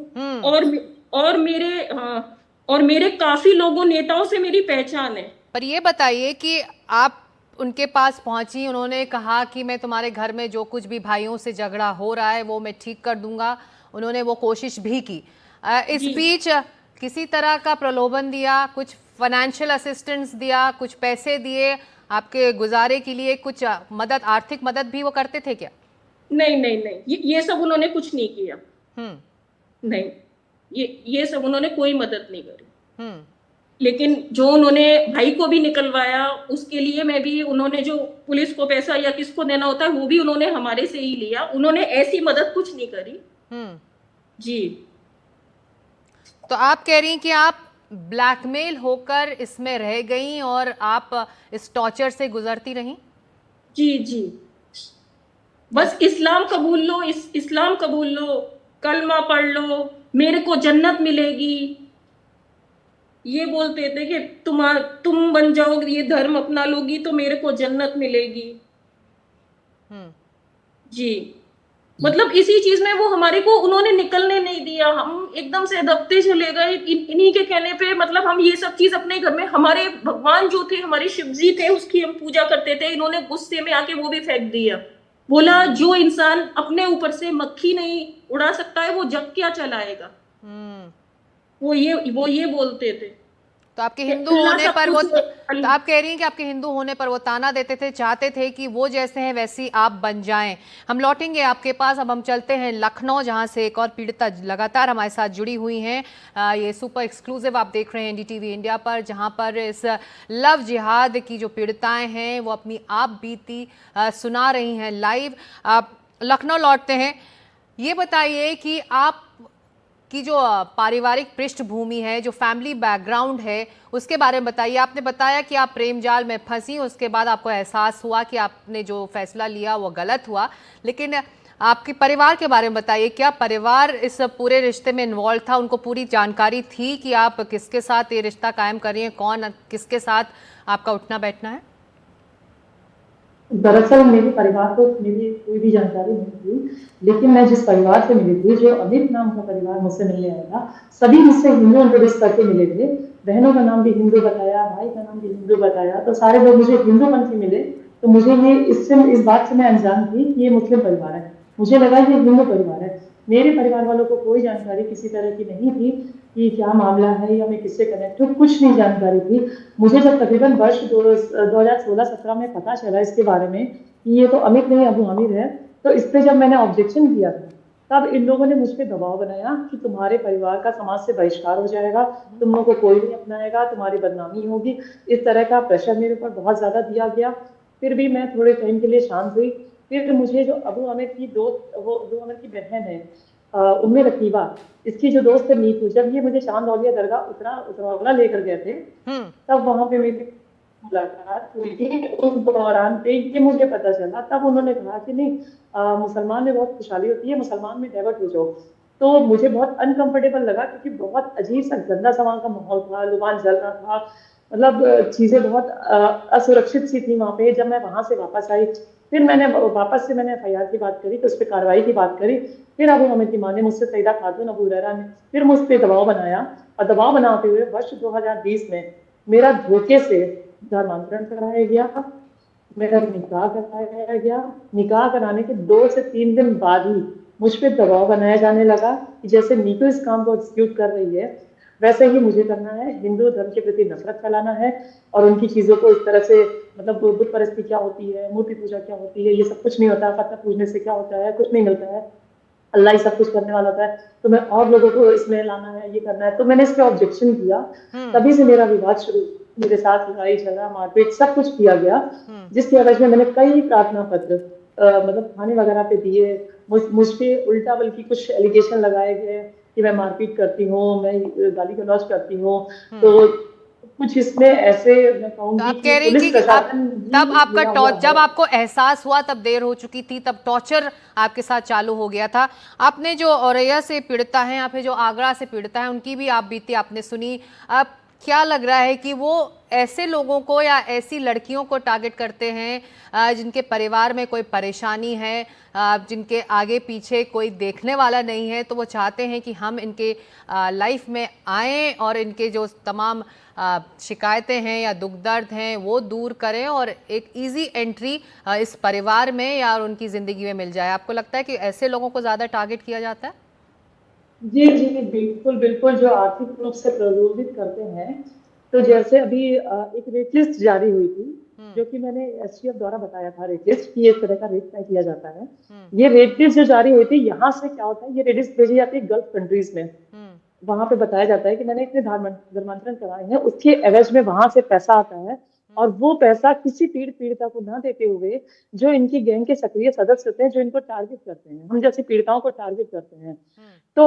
और मेरे काफी लोगों नेताओं से मेरी पहचान है। पर ये बताइए कि आप उनके पास पहुंची, उन्होंने कहा कि मैं तुम्हारे घर में जो कुछ भी भाइयों से झगड़ा हो रहा है वो मैं ठीक कर दूंगा, उन्होंने वो कोशिश भी की। इस बीच किसी तरह का प्रलोभन दिया, कुछ फाइनेंशियल असिस्टेंस दिया, कुछ पैसे दिए आपके गुजारे के लिए, कुछ मदद, आर्थिक मदद भी वो करते थे क्या? नहीं, ये सब उन्होंने कुछ नहीं किया। नहीं, ये सब उन्होंने कोई मदद नहीं करी। लेकिन जो उन्होंने भाई को भी निकलवाया, उसके लिए मैं भी, उन्होंने जो पुलिस को पैसा या किसको देना होता है वो भी उन्होंने हमारे से ही लिया, उन्होंने ऐसी मदद कुछ नहीं करी। जी। तो आप कह रही हैं कि आप ब्लैकमेल होकर इसमें रह गई और आप इस टॉर्चर से गुजरती रही? जी। बस इस्लाम कबूल लो, इस्लाम कबूल लो, कलमा पढ़ लो, मेरे को जन्नत मिलेगी, ये बोलते थे कि तुम बन जाओगे, ये धर्म अपना लोगी तो मेरे को जन्नत मिलेगी। जी, मतलब इसी चीज में वो हमारे को उन्होंने निकलने नहीं दिया। हम एकदम से दबते चले गए इन्हीं के कहने पे। मतलब हम ये सब चीज अपने घर में, हमारे भगवान जो थे, हमारे शिव जी थे, उसकी हम पूजा करते थे, इन्होंने गुस्से में आके वो भी फेंक दिया। बोला जो इंसान अपने ऊपर से मक्खी नहीं उड़ा सकता है वो जग क्या चलाएगा। वो ये बोलते थे। तो आपके हिंदू होने पर वो, तो आप कह रही हैं कि आपके हिंदू होने पर वो ताना देते थे, चाहते थे कि वो जैसे हैं वैसी आप बन जाएं। हम लौटेंगे आपके पास, अब हम चलते हैं लखनऊ, जहां से एक और पीड़िता लगातार हमारे साथ जुड़ी हुई हैं। ये सुपर एक्सक्लूसिव आप देख रहे हैं NDTV इंडिया पर, जहां पर इस लव जिहाद की जो पीड़िताएं हैं वो अपनी आप बीती सुना रही हैं लाइव। लखनऊ लौटते हैं। ये बताइए कि आप की जो पारिवारिक पृष्ठभूमि है, जो फैमिली बैकग्राउंड है, उसके बारे में बताइए। आपने बताया कि आप प्रेम जाल में फंसी, उसके बाद आपको एहसास हुआ कि आपने जो फैसला लिया वो गलत हुआ, लेकिन आपके परिवार के बारे में बताइए। क्या परिवार इस पूरे रिश्ते में इन्वॉल्व था? उनको पूरी जानकारी थी कि आप किसके साथ ये रिश्ता कायम कर रही हैं, कौन किसके साथ आपका उठना बैठना है? दरअसल मेरे परिवार को मेरी कोई भी जानकारी नहीं थी, लेकिन मैं जिस परिवार से मिली थी, जो अमित नाम का परिवार मुझसे मिलने आया था, सभी मुझसे हिंदू इंट्रोड्यूस करके मिले थे। बहनों का नाम भी हिंदू बताया, भाई का नाम भी हिंदू बताया, तो सारे लोग मुझे हिंदूपंथी मिले। तो मुझे ये इस बात से मैं अनजान थी कि ये मुस्लिम परिवार है, मुझे लगा ये हिंदू परिवार है। मेरे परिवार वालों को कोई जानकारी किसी तरह की नहीं थी कि क्या मामला है या मैं किससे कनेक्ट हूँ, कुछ नहीं जानकारी थी मुझे। जब तकरीबन वर्ष 2016-17 में पता चला इसके बारे में कि ये तो अमित नहीं अबू आमिर है, तो इस पर जब मैंने ऑब्जेक्शन किया था, तब इन लोगों ने मुझ पर दबाव बनाया कि तुम्हारे परिवार का समाज से बहिष्कार हो जाएगा, तुम लोगों को कोई नहीं अपनाएगा, तुम्हारी बदनामी होगी। इस तरह का प्रेशर मेरे ऊपर बहुत ज्यादा दिया गया। फिर भी मैं थोड़े टाइम के लिए शांत हुई। फिर मुझे जो अबू आमिर की दोस्त, वो अबू आमिर की बहन है, उम्मे रकीबा, इसकी जो दोस्त है नीतू, जब ये मुझे चांद औलिया दरगाह उतरवाला लेकर गए थे, तब वहां पे मेरी मुलाकात हुई थी। उस दौरान पे ये मुझे पता चला, तब उन्होंने कहा कि नहीं, मुसलमान में बहुत खुशहाली होती है, मुसलमान में डाइवर्ट हो जाओ। तो मुझे बहुत अनकंफर्टेबल लगा, क्योंकि बहुत अजीब सा गंदा सा वहाँ का माहौल था, लुबान जल रहा था, मतलब चीजें बहुत असुरक्षित सी थी वहाँ पे। जब मैं वहां से वापस आई, फिर मैंने वापस से मैंने FIR की बात करी, तो उस पर कार्रवाई की बात करी। फिर अबू आमिर की माँ ने मुझसे, सईदा खातून अबू हुरैरा ने फिर मुझ पर दबाव बनाया, और दबाव बनाते हुए वर्ष 2020 में मेरा धोखे से धर्मांतरण कराया गया, मेरा निकाह कराया गया। निकाह कराने के 2 से 3 दिन बाद ही मुझ पे दबाव बनाया जाने लगा कि जैसे नीतू इस काम को एग्जीक्यूट कर रही है वैसे ही मुझे करना है, हिंदू धर्म के प्रति नफरत फैलाना है और उनकी चीजों को इस तरह से, मतलब बुत परस्ती क्या होती है, मूर्ति पूजा क्या होती है, ये सब कुछ नहीं होता, पत्थर पूजने से क्या होता है, कुछ नहीं मिलता है, अल्लाह ही सब कुछ करने वाला होता है, तो मैं और लोगों को इसमें लाना है, ये करना है, तो मैंने इस पे ऑब्जेक्शन किया। तभी से मेरा विवाद शुरू, मेरे साथ लड़ाई झगड़ा मारपीट सब कुछ किया गया, जिसकी वजह में मैंने कई प्रार्थना पत्र मतलब थाने वगैरह पे दिए। मुझ पे उल्टा बल्कि कुछ एलिगेशन लगाए गए कि मैं मारपीट करती हूँ, मैं गाली गलौज करती हूँ, तो कुछ इसमें ऐसे मैं तो कहूंगी आप कि कह रही पुलिस कि आप प्रशासन तब भी आपका जुड़ा हुआ है। जब आपको एहसास हुआ तब देर हो चुकी थी, तब टॉर्चर आपके साथ चालू हो गया था। आपने जो औरैया से पीड़िता हैं या फिर जो आगरा से पीड़िता हैं उनकी भी आप बीती आपने सुनी। अब क्या लग रहा है कि वो ऐसे लोगों को या ऐसी लड़कियों को टारगेट करते हैं जिनके परिवार में कोई परेशानी है, जिनके आगे पीछे कोई देखने वाला नहीं है, तो वो चाहते हैं कि हम इनके लाइफ में आएँ और इनके जो तमाम शिकायतें हैं या दुख दर्द हैं वो दूर करें और एक इजी एंट्री इस परिवार में या उनकी ज़िंदगी में मिल जाए। आपको लगता है कि ऐसे लोगों को ज़्यादा टारगेट किया जाता है? जी, जी, बिल्कुल, बिल्कुल, जो आर्थिक रूप से प्रलोभित करते हैं, तो जैसे अभी एक रेट लिस्ट जारी हुई थी, जो कि मैंने एसटीएफ द्वारा बताया था रेट लिस्ट कि इस तरह का रेट तय किया जाता है। ये रेट लिस्ट जो जारी हुई थी, यहाँ से क्या होता है, ये रेट लिस्ट भेजी जाती है गल्फ कंट्रीज में। वहां पे बताया जाता है कि मैंने इतने धर्मांतरण कराए हैं, उसके एवज में वहां से पैसा आता है और वो पैसा किसी पीड़िता को ना देते हुए जो इनकी गैंग के सक्रिय सदस्य होते हैं, जो इनको टारगेट करते हैं, हम जैसे पीड़िताओं को टारगेट करते हैं, तो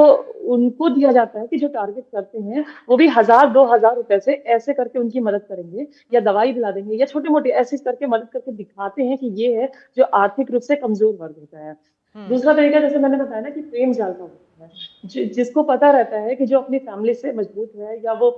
उनको दिया जाता है कि जो टारगेट करते हैं वो भी 1000-2000 रुपए से ऐसे करके उनकी मदद करेंगे या दवाई दिला देंगे या छोटे मोटे ऐसे करके मदद करके दिखाते हैं कि ये है जो आर्थिक रूप से कमजोर वर्ग होता है। दूसरा तरीका जैसे मैंने बताया ना कि प्रेम जाल का होता है, जिसको पता रहता है कि जो अपनी फैमिली से मजबूत है या वो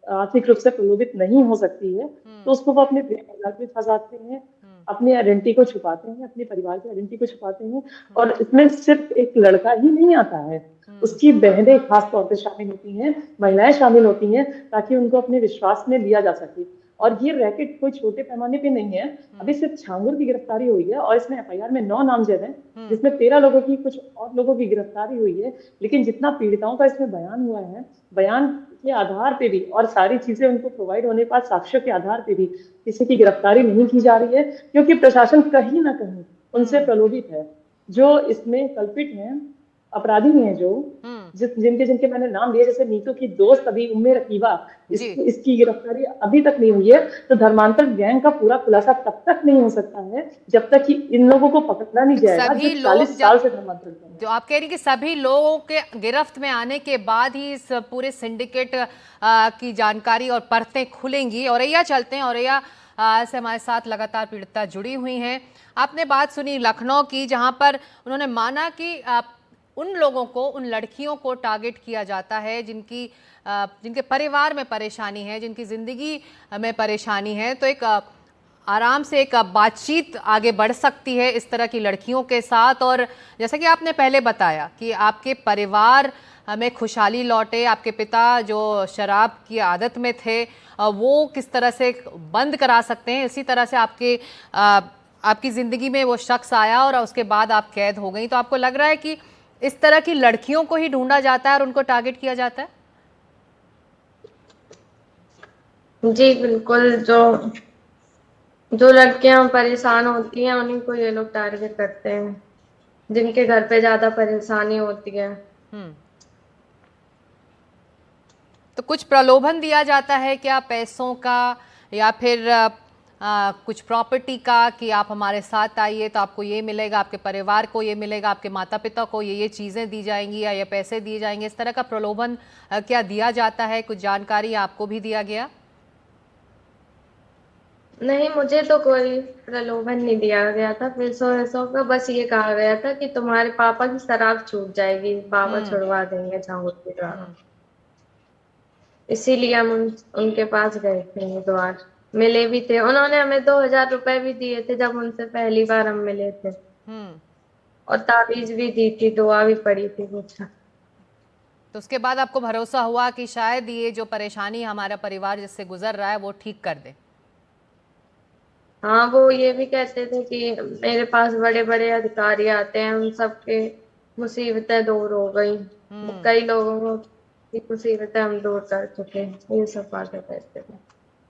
आर्थिक रूप से प्रलोभित नहीं हो सकती है, तो उसको वो अपने प्रेम जाल में फंसाते हैं, अपनी आइडेंटिटी को छुपाते हैं, अपने परिवार की आइडेंटिटी को छुपाते हैं। और इसमें सिर्फ एक लड़का ही नहीं आता है, उसकी बहनें खास तौर पे शामिल होती हैं, महिलाएं शामिल होती हैं, ताकि उनको अपने विश्वास में लिया जा सके। और ये रैकेट कोई छोटे पैमाने पे नहीं है, अभी सिर्फ छांगुर की गिरफ्तारी हुई है और इसमें एफआईआर में 9 नामजद हैं, जिसमें 13 लोगों की, कुछ और लोगों की गिरफ्तारी हुई है। लेकिन जितना पीड़िताओं का इसमें बयान हुआ है, बयान के आधार पे भी और सारी चीजें उनको प्रोवाइड होने पर साक्ष्यों के आधार पे भी किसी की गिरफ्तारी नहीं की जा रही है, क्योंकि प्रशासन कहीं ना कहीं उनसे प्रलोभित है। जो इसमें कल्पित हैं, अपराधी हैं, जो जिनके जिनके मैंने नाम लिए, जैसे नीतू की दोस्त अभी उम्मे रकीबा, इसकी गिरफ्तारी अभी तक नहीं हुई है, तो धर्मांतर गैंग का पूरा खुलासा तब तक नहीं हो सकता है जब तक कि इन लोगों को पकड़ा नहीं जाएगा जो 40 साल से धर्मांतरण कर रहे हैं। जो आप कह रही कि सभी लोगों के गिरफ्त में आने के बाद ही इस पूरे सिंडिकेट की जानकारी और परतें खुलेंगी। औरैया चलते हैं, औरैया से हमारे साथ लगातार पीड़िता जुड़ी हुई हैं। आपने बात सुनी लखनऊ की, जहां पर उन्होंने माना कि उन लोगों को, उन लड़कियों को टारगेट किया जाता है जिनके परिवार में परेशानी है, जिनकी ज़िंदगी में परेशानी है। तो एक आराम से एक बातचीत आगे बढ़ सकती है इस तरह की लड़कियों के साथ। और जैसा कि आपने पहले बताया कि आपके परिवार में खुशहाली लौटे, आपके पिता जो शराब की आदत में थे वो किस तरह से बंद करा सकते हैं, इसी तरह से आपकी ज़िंदगी में वो शख्स आया और उसके बाद आप कैद हो गई। तो आपको लग रहा है कि इस तरह की लड़कियों को ही ढूंढा जाता है और उनको टारगेट किया जाता है? जी बिल्कुल, जो लड़कियां परेशान होती हैं उन्हीं को ये लोग टारगेट करते हैं, जिनके घर पे ज्यादा परेशानी होती है। तो कुछ प्रलोभन दिया जाता है क्या, पैसों का या फिर कुछ प्रॉपर्टी का, कि आप हमारे साथ आइए तो आपको ये मिलेगा, आपके परिवार को ये मिलेगा, आपके माता पिता को ये चीज़ें दी जाएंगी या ये पैसे दिए जाएंगे, इस तरह का प्रलोभन क्या दिया जाता है? कुछ जानकारी आपको भी दिया गया? नहीं, मुझे तो कोई प्रलोभन नहीं दिया गया था पैसों वैसों का। बस ये कहा गया था कि तुम्हारे पापा की शराब छूट जाएगी, बाबा छुड़वा देंगे छांगुर के द्वारा। इसीलिए हम उनके पास गए थे, बुधवार मिले भी थे। उन्होंने हमें 2000 रुपए भी दिए थे जब उनसे पहली बार हम मिले थे, और ताबीज भी दी थी, दुआ भी पड़ी थी कुछ। तो उसके बाद आपको भरोसा हुआ कि शायद ये जो परेशानी हमारा परिवार जिससे गुजर रहा है वो ठीक कर दे? हाँ, वो ये भी कहते थे कि मेरे पास बड़े बड़े अधिकारी आते हैं, उन सबके मुसीबतें दूर हो गई। कई लोगों की मुसीबतें हम दूर कर चुके, ये सब बातें कहते हैं।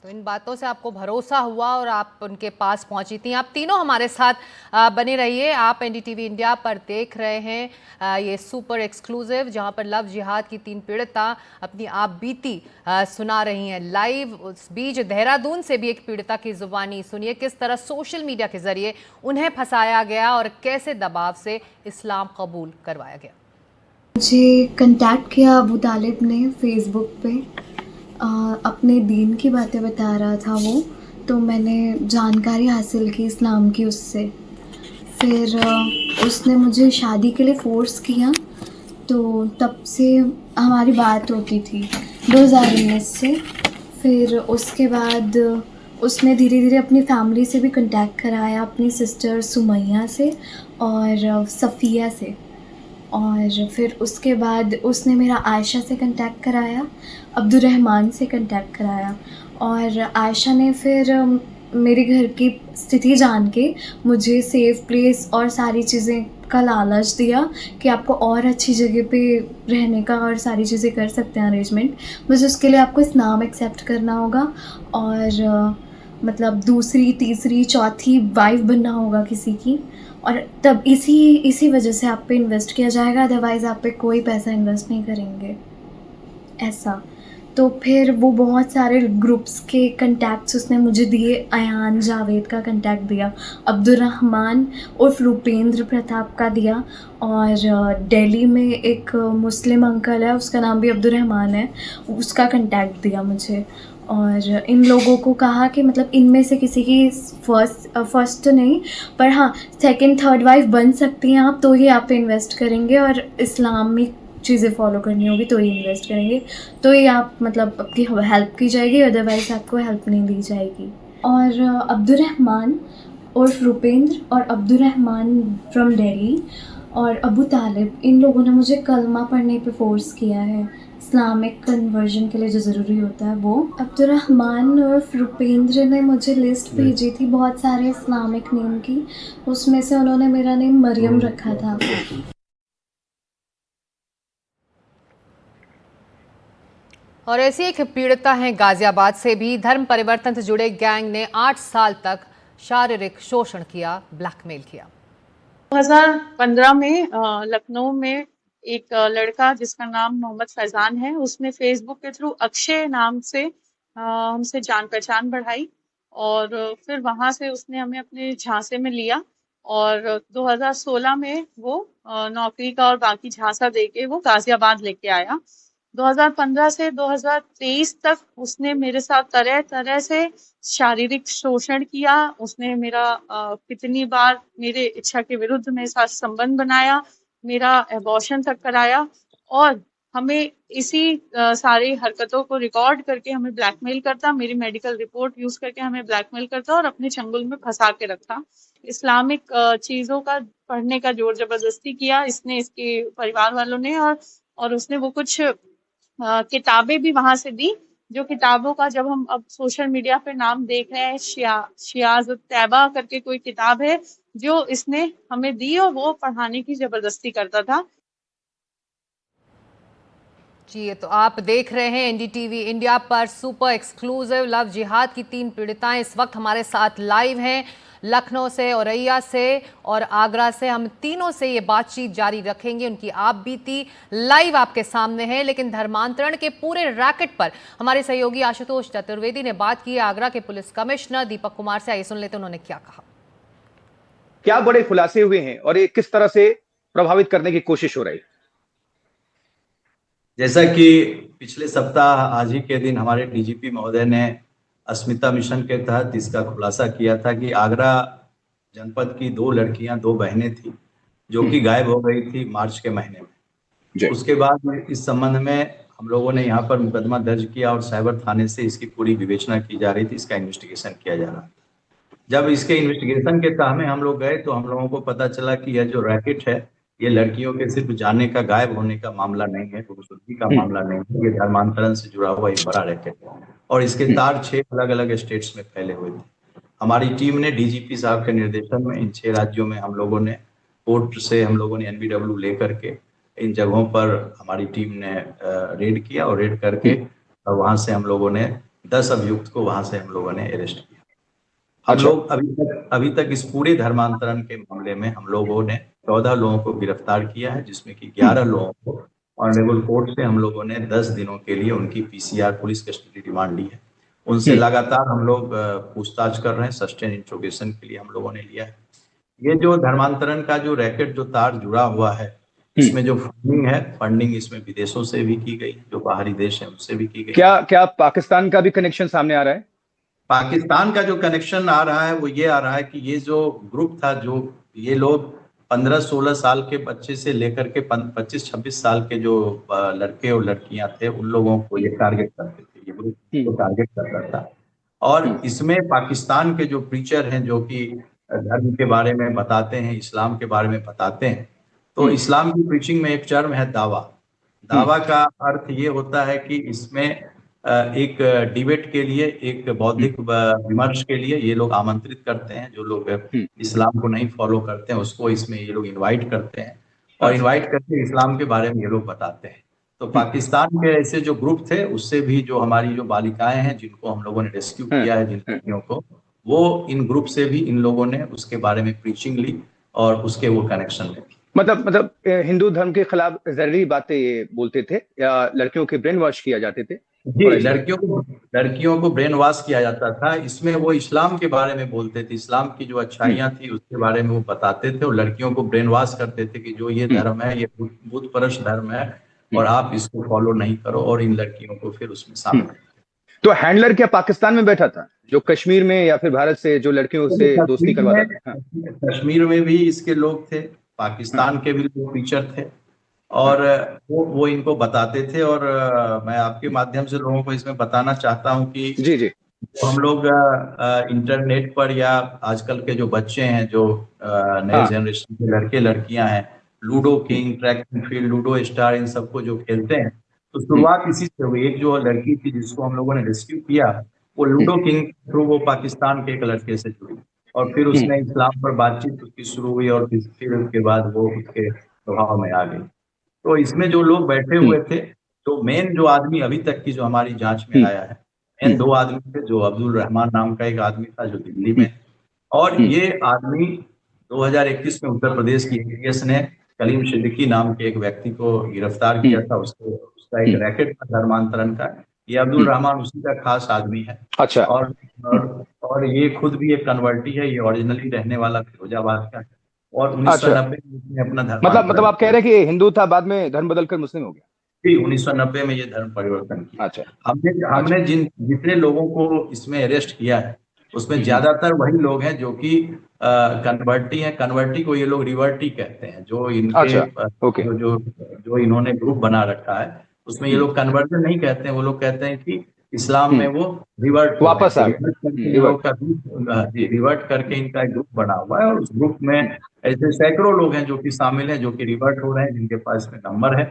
तो इन बातों से आपको भरोसा हुआ और आप उनके पास पहुंची थी। आप तीनों हमारे साथ बने रहिए। आप एनडीटीवी इंडिया पर देख रहे हैं ये सुपर एक्सक्लूसिव, जहां पर लव जिहाद की 3 पीड़िता अपनी आप बीती सुना रही हैं लाइव। उस बीच देहरादून से भी एक पीड़िता की जुबानी सुनिए, किस तरह सोशल मीडिया के जरिए उन्हें फंसाया गया और कैसे दबाव से इस्लाम कबूल करवाया गया। मुझे कांटेक्ट किया अबू तालिब ने फेसबुक पे। अपने दीन की बातें बता रहा था वो, तो मैंने जानकारी हासिल की इस्लाम की उससे। फिर उसने मुझे शादी के लिए फ़ोर्स किया, तो तब से हमारी बात होती थी 2019 से। फिर उसके बाद उसने धीरे धीरे अपनी फैमिली से भी कांटेक्ट कराया, अपनी सिस्टर सुमैया से और सफ़िया से। और फिर उसके बाद उसने मेरा आयशा से कांटेक्ट कराया, अब्दुर्रहमान से कांटेक्ट कराया। और आयशा ने फिर मेरे घर की स्थिति जान के मुझे सेफ़ प्लेस और सारी चीज़ें का लालच दिया कि आपको और अच्छी जगह पे रहने का और सारी चीज़ें कर सकते हैं अरेंजमेंट, बस उसके लिए आपको इस्लाम एक्सेप्ट करना होगा और मतलब दूसरी, तीसरी, चौथी वाइफ़ बनना होगा किसी की। और तब इसी वजह से आप पे इन्वेस्ट किया जाएगा, अदरवाइज़ आप पे कोई पैसा इन्वेस्ट नहीं करेंगे, ऐसा। तो फिर वो बहुत सारे ग्रुप्स के कंटैक्ट्स उसने मुझे दिए। अयान जावेद का कंटैक्ट दिया, अब्दुर्रहमान उर्फ रूपेंद्र प्रताप का दिया, और दिल्ली में एक मुस्लिम अंकल है, उसका नाम भी अब्दुर्रहमान है, उसका कंटैक्ट दिया मुझे। और इन लोगों को कहा कि मतलब इनमें से किसी की फर्स्ट नहीं, पर हाँ सेकंड थर्ड वाइफ बन सकती हैं आप, तो ही आप पे इन्वेस्ट करेंगे, और इस्लामिक चीज़ें फॉलो करनी होगी तो ही इन्वेस्ट करेंगे, तो ही आप मतलब आपकी हेल्प की जाएगी, अदरवाइज़ आपको हेल्प नहीं दी जाएगी। और अब्दुर्रहमान उर्फ रूपेंद्र और अब्दुर्रहमान फ्रॉम दिल्ली और अबू तालिब, इन लोगों ने मुझे कलमा पढ़ने पे फोर्स किया है, इस्लामिक कन्वर्जन के लिए जो ज़रूरी होता है वो। अब्दुर्रहमान उर्फ रूपेंद्र ने मुझे लिस्ट भेजी थी बहुत सारे इस्लामिक नेम की, उसमें से उन्होंने मेरा नेम मरियम रखा था। और ऐसी एक पीड़िता हैं गाजियाबाद से भी। धर्म परिवर्तन से जुड़े गैंग ने 8 साल तक शारीरिक शोषण किया, ब्लैकमेल किया। 2015 में लखनऊ में एक लड़का जिसका नाम मोहम्मद फैजान है, उसने फेसबुक के थ्रू अक्षय नाम से हमसे जान पहचान बढ़ाई, और फिर वहां से उसने हमें अपने झांसे में लिया, और 2016 में वो नौकरी का और बाकी झांसा देके वो गाजियाबाद लेके आया। 2015 से 2023 तक उसने मेरे साथ तरह तरह से शारीरिक शोषण किया। उसने मेरा कितनी बार मेरे इच्छा के विरुद्ध मेरे साथ संबंध बनाया, मेरा एबॉर्शन तक कराया, और हमें इसी सारी हरकतों को रिकॉर्ड करके हमें ब्लैकमेल करता, मेरी मेडिकल रिपोर्ट यूज करके हमें ब्लैकमेल करता और अपने चंगुल में फंसा के रखा। इस्लामिक चीजों का पढ़ने का जोर जबरदस्ती किया इसने, इसके परिवार वालों ने, और उसने वो कुछ किताबें भी वहां से दी, जो किताबों का जब हम अब सोशल मीडिया पे नाम देख रहे हैं, शियाज तैबा करके कोई किताब है जो इसने हमें दी, और वो पढ़ाने की जबरदस्ती करता था। जी, ये तो आप देख रहे हैं एनडीटीवी इंडिया पर सुपर एक्सक्लूसिव लव जिहाद की 3 पीड़िताएं इस वक्त हमारे साथ लाइव हैं, लखनऊ से, औरैया से और आगरा से। हम तीनों से ये बातचीत जारी रखेंगे, उनकी आप बीती लाइव आपके सामने है। लेकिन धर्मांतरण के पूरे रैकेट पर हमारे सहयोगी आशुतोष चतुर्वेदी ने बात की है आगरा के पुलिस कमिश्नर दीपक कुमार से। आइए सुन लेते उन्होंने क्या कहा। क्या बड़े खुलासे हुए हैं और ये किस तरह से प्रभावित करने की कोशिश हो रही है? जैसा कि पिछले सप्ताह आज ही के दिन हमारे डीजीपी महोदय ने अस्मिता मिशन के तहत इसका खुलासा किया था कि आगरा जनपद की 2 लड़कियां, 2 बहनें थी जो कि गायब हो गई थी मार्च के महीने में। उसके बाद में इस संबंध में हम लोगों ने यहाँ पर मुकदमा दर्ज किया और साइबर थाने से इसकी पूरी विवेचना की जा रही थी, इसका इन्वेस्टिगेशन किया जा रहा था। जब इसके इन्वेस्टिगेशन के तह में हम लोग गए तो हम लोगों को पता चला कि यह जो रैकेट है ये लड़कियों के सिर्फ जाने का, गायब होने का मामला नहीं है, खूबसूरती का मामला नहीं है, ये धर्मांतरण से जुड़ा हुआ एक बड़ा रैकेट है और इसके तार 6 अलग अलग स्टेट्स में फैले हुए थे। हमारी टीम ने डीजीपी साहब के निर्देशन में इन 6 राज्यों में हम लोगों ने कोर्ट से हम लोगों ने NBW लेकर के इन जगहों पर हमारी टीम ने रेड किया और रेड करके वहां से हम लोगों ने 10 अभियुक्त को वहां से हम लोगों ने अरेस्ट किया। हम अच्छा। लोग अभी तक इस पूरे धर्मांतरण के मामले में हम लोगों ने 14 लोगों को गिरफ्तार किया है, जिसमें कि 11 लोगों को ऑनरेबल कोर्ट से हम लोगों ने 10 दिनों के लिए उनकी PCR पुलिस कस्टडी रिमांड ली है। उनसे लगातार हम लोग पूछताछ कर रहे हैं, सस्टेन इंट्रोगेशन के लिए हम लोगों ने लिया है। ये जो धर्मांतरण का जो रैकेट जो तार जुड़ा हुआ है, इसमें जो फंडिंग इसमें विदेशों से भी की गई, जो बाहरी देश है उनसे भी की गई। क्या पाकिस्तान का भी कनेक्शन सामने आ रहा है? पाकिस्तान का जो कनेक्शन आ रहा है वो ये आ रहा है कि ये जो ग्रुप था, जो ये लोग 15-16 साल के बच्चे से लेकर के 25-26 साल के जो लड़के और लड़कियां थे, उन लोगों को ये टारगेट करते थे, ये ग्रुप को टारगेट करता था। और इसमें पाकिस्तान के जो प्रीचर हैं, जो कि धर्म के बारे में बताते हैं, इस्लाम के बारे में बताते हैं, तो इस्लाम की प्रीचिंग में एक टर्म है दावा। दावा का अर्थ ये होता है कि इसमें एक डिबेट के लिए, एक बौद्धिक विमर्श के लिए ये लोग आमंत्रित करते हैं। जो लोग इस्लाम को नहीं फॉलो करते हैं उसको इसमें ये लोग इनवाइट करते हैं और इनवाइट करके इस्लाम के बारे में ये लोग बताते हैं। तो पाकिस्तान के ऐसे जो ग्रुप थे, उससे भी जो हमारी जो बालिकाएं हैं जिनको हम लोगों ने रेस्क्यू किया है, जिन लड़कियों को, वो इन ग्रुप से भी इन लोगों ने उसके बारे में प्रीचिंग ली और उसके वो कनेक्शन ले। मतलब हिंदू धर्म के खिलाफ जरूरी बातें ये बोलते थे या लड़कियों के ब्रेन वॉश किया जाते थे? जी, लड़कियों को ब्रेन वॉश किया जाता था। इसमें वो इस्लाम के बारे में बोलते थे, इस्लाम की जो अच्छाइयाँ थी उसके बारे में वो बताते थे और लड़कियों को ब्रेन वॉश करते थे कि जो ये धर्म है, ये बुत परस्त धर्म है और आप इसको फॉलो नहीं करो, और इन लड़कियों को फिर उसमें शामिल। तो हैंडलर क्या पाकिस्तान में बैठा था, जो कश्मीर में या फिर भारत से जो लड़कियों से दोस्ती करवाता था? कश्मीर में भी इसके लोग थे, पाकिस्तान के भी लोग टीचर थे और वो इनको बताते थे। और मैं आपके माध्यम से लोगों को इसमें बताना चाहता हूं कि जी तो हम लोग इंटरनेट पर या आजकल के जो बच्चे हैं, जो नए जनरेशन के लड़के लड़कियां हैं, Ludo King, track and field, Ludo Star, इन सबको जो खेलते हैं, तो शुरुआत इसी से हुई। एक जो लड़की थी जिसको हम लोगों ने रेस्क्यू किया, वो लूडो किंग के थ्रू वो पाकिस्तान के एक लड़के से जुड़ी और फिर उसने इस्लाम पर बातचीत उसकी शुरू हुई और फिर उसके बाद वो उसके प्रभाव में आ गई। तो इसमें जो लोग बैठे हुए थे, तो मेन जो आदमी अभी तक की जो हमारी जांच में आया है, मेन 2 आदमी थे। जो अब्दुल रहमान नाम का एक आदमी था जो दिल्ली में, और ये आदमी 2021 में उत्तर प्रदेश की ATS ने कलीम सिद्दीकी नाम के एक व्यक्ति को गिरफ्तार किया था। उसका एक रैकेट था धर्मांतरण का। ये अब्दुल रहमान उसी का खास आदमी है। अच्छा। और ये खुद भी एक कन्वर्टी है, ये ओरिजिनली रहने वाला फिरोजाबाद का है और 1990 में अपना धर्म, मतलब आप कह रहे हैं कि हिंदू था, बाद में धर्म बदलकर मुस्लिम हो गया? जी, 1990 में ये धर्म परिवर्तन किया। अच्छा। हमने जितने लोगों को इसमें अरेस्ट किया है उसमें ज्यादातर वही लोग हैं जो कि कन्वर्टी हैं। कन्वर्टी को ये लोग रिवर्टी कहते हैं। जो इनके जो इन्होंने ग्रुप बना रखा है उसमें ये लोग कन्वर्जन नहीं कहते हैं, वो लोग कहते हैं कि इस्लाम में वो रिवर्ट वापस आ गए। रिवर्ट करके इनका एक ग्रुप बना हुआ है और उस ग्रुप में ऐसे सैकड़ों लोग हैं जो कि शामिल हैं, जो कि रिवर्ट हो रहे हैं, जिनके पास में नंबर है।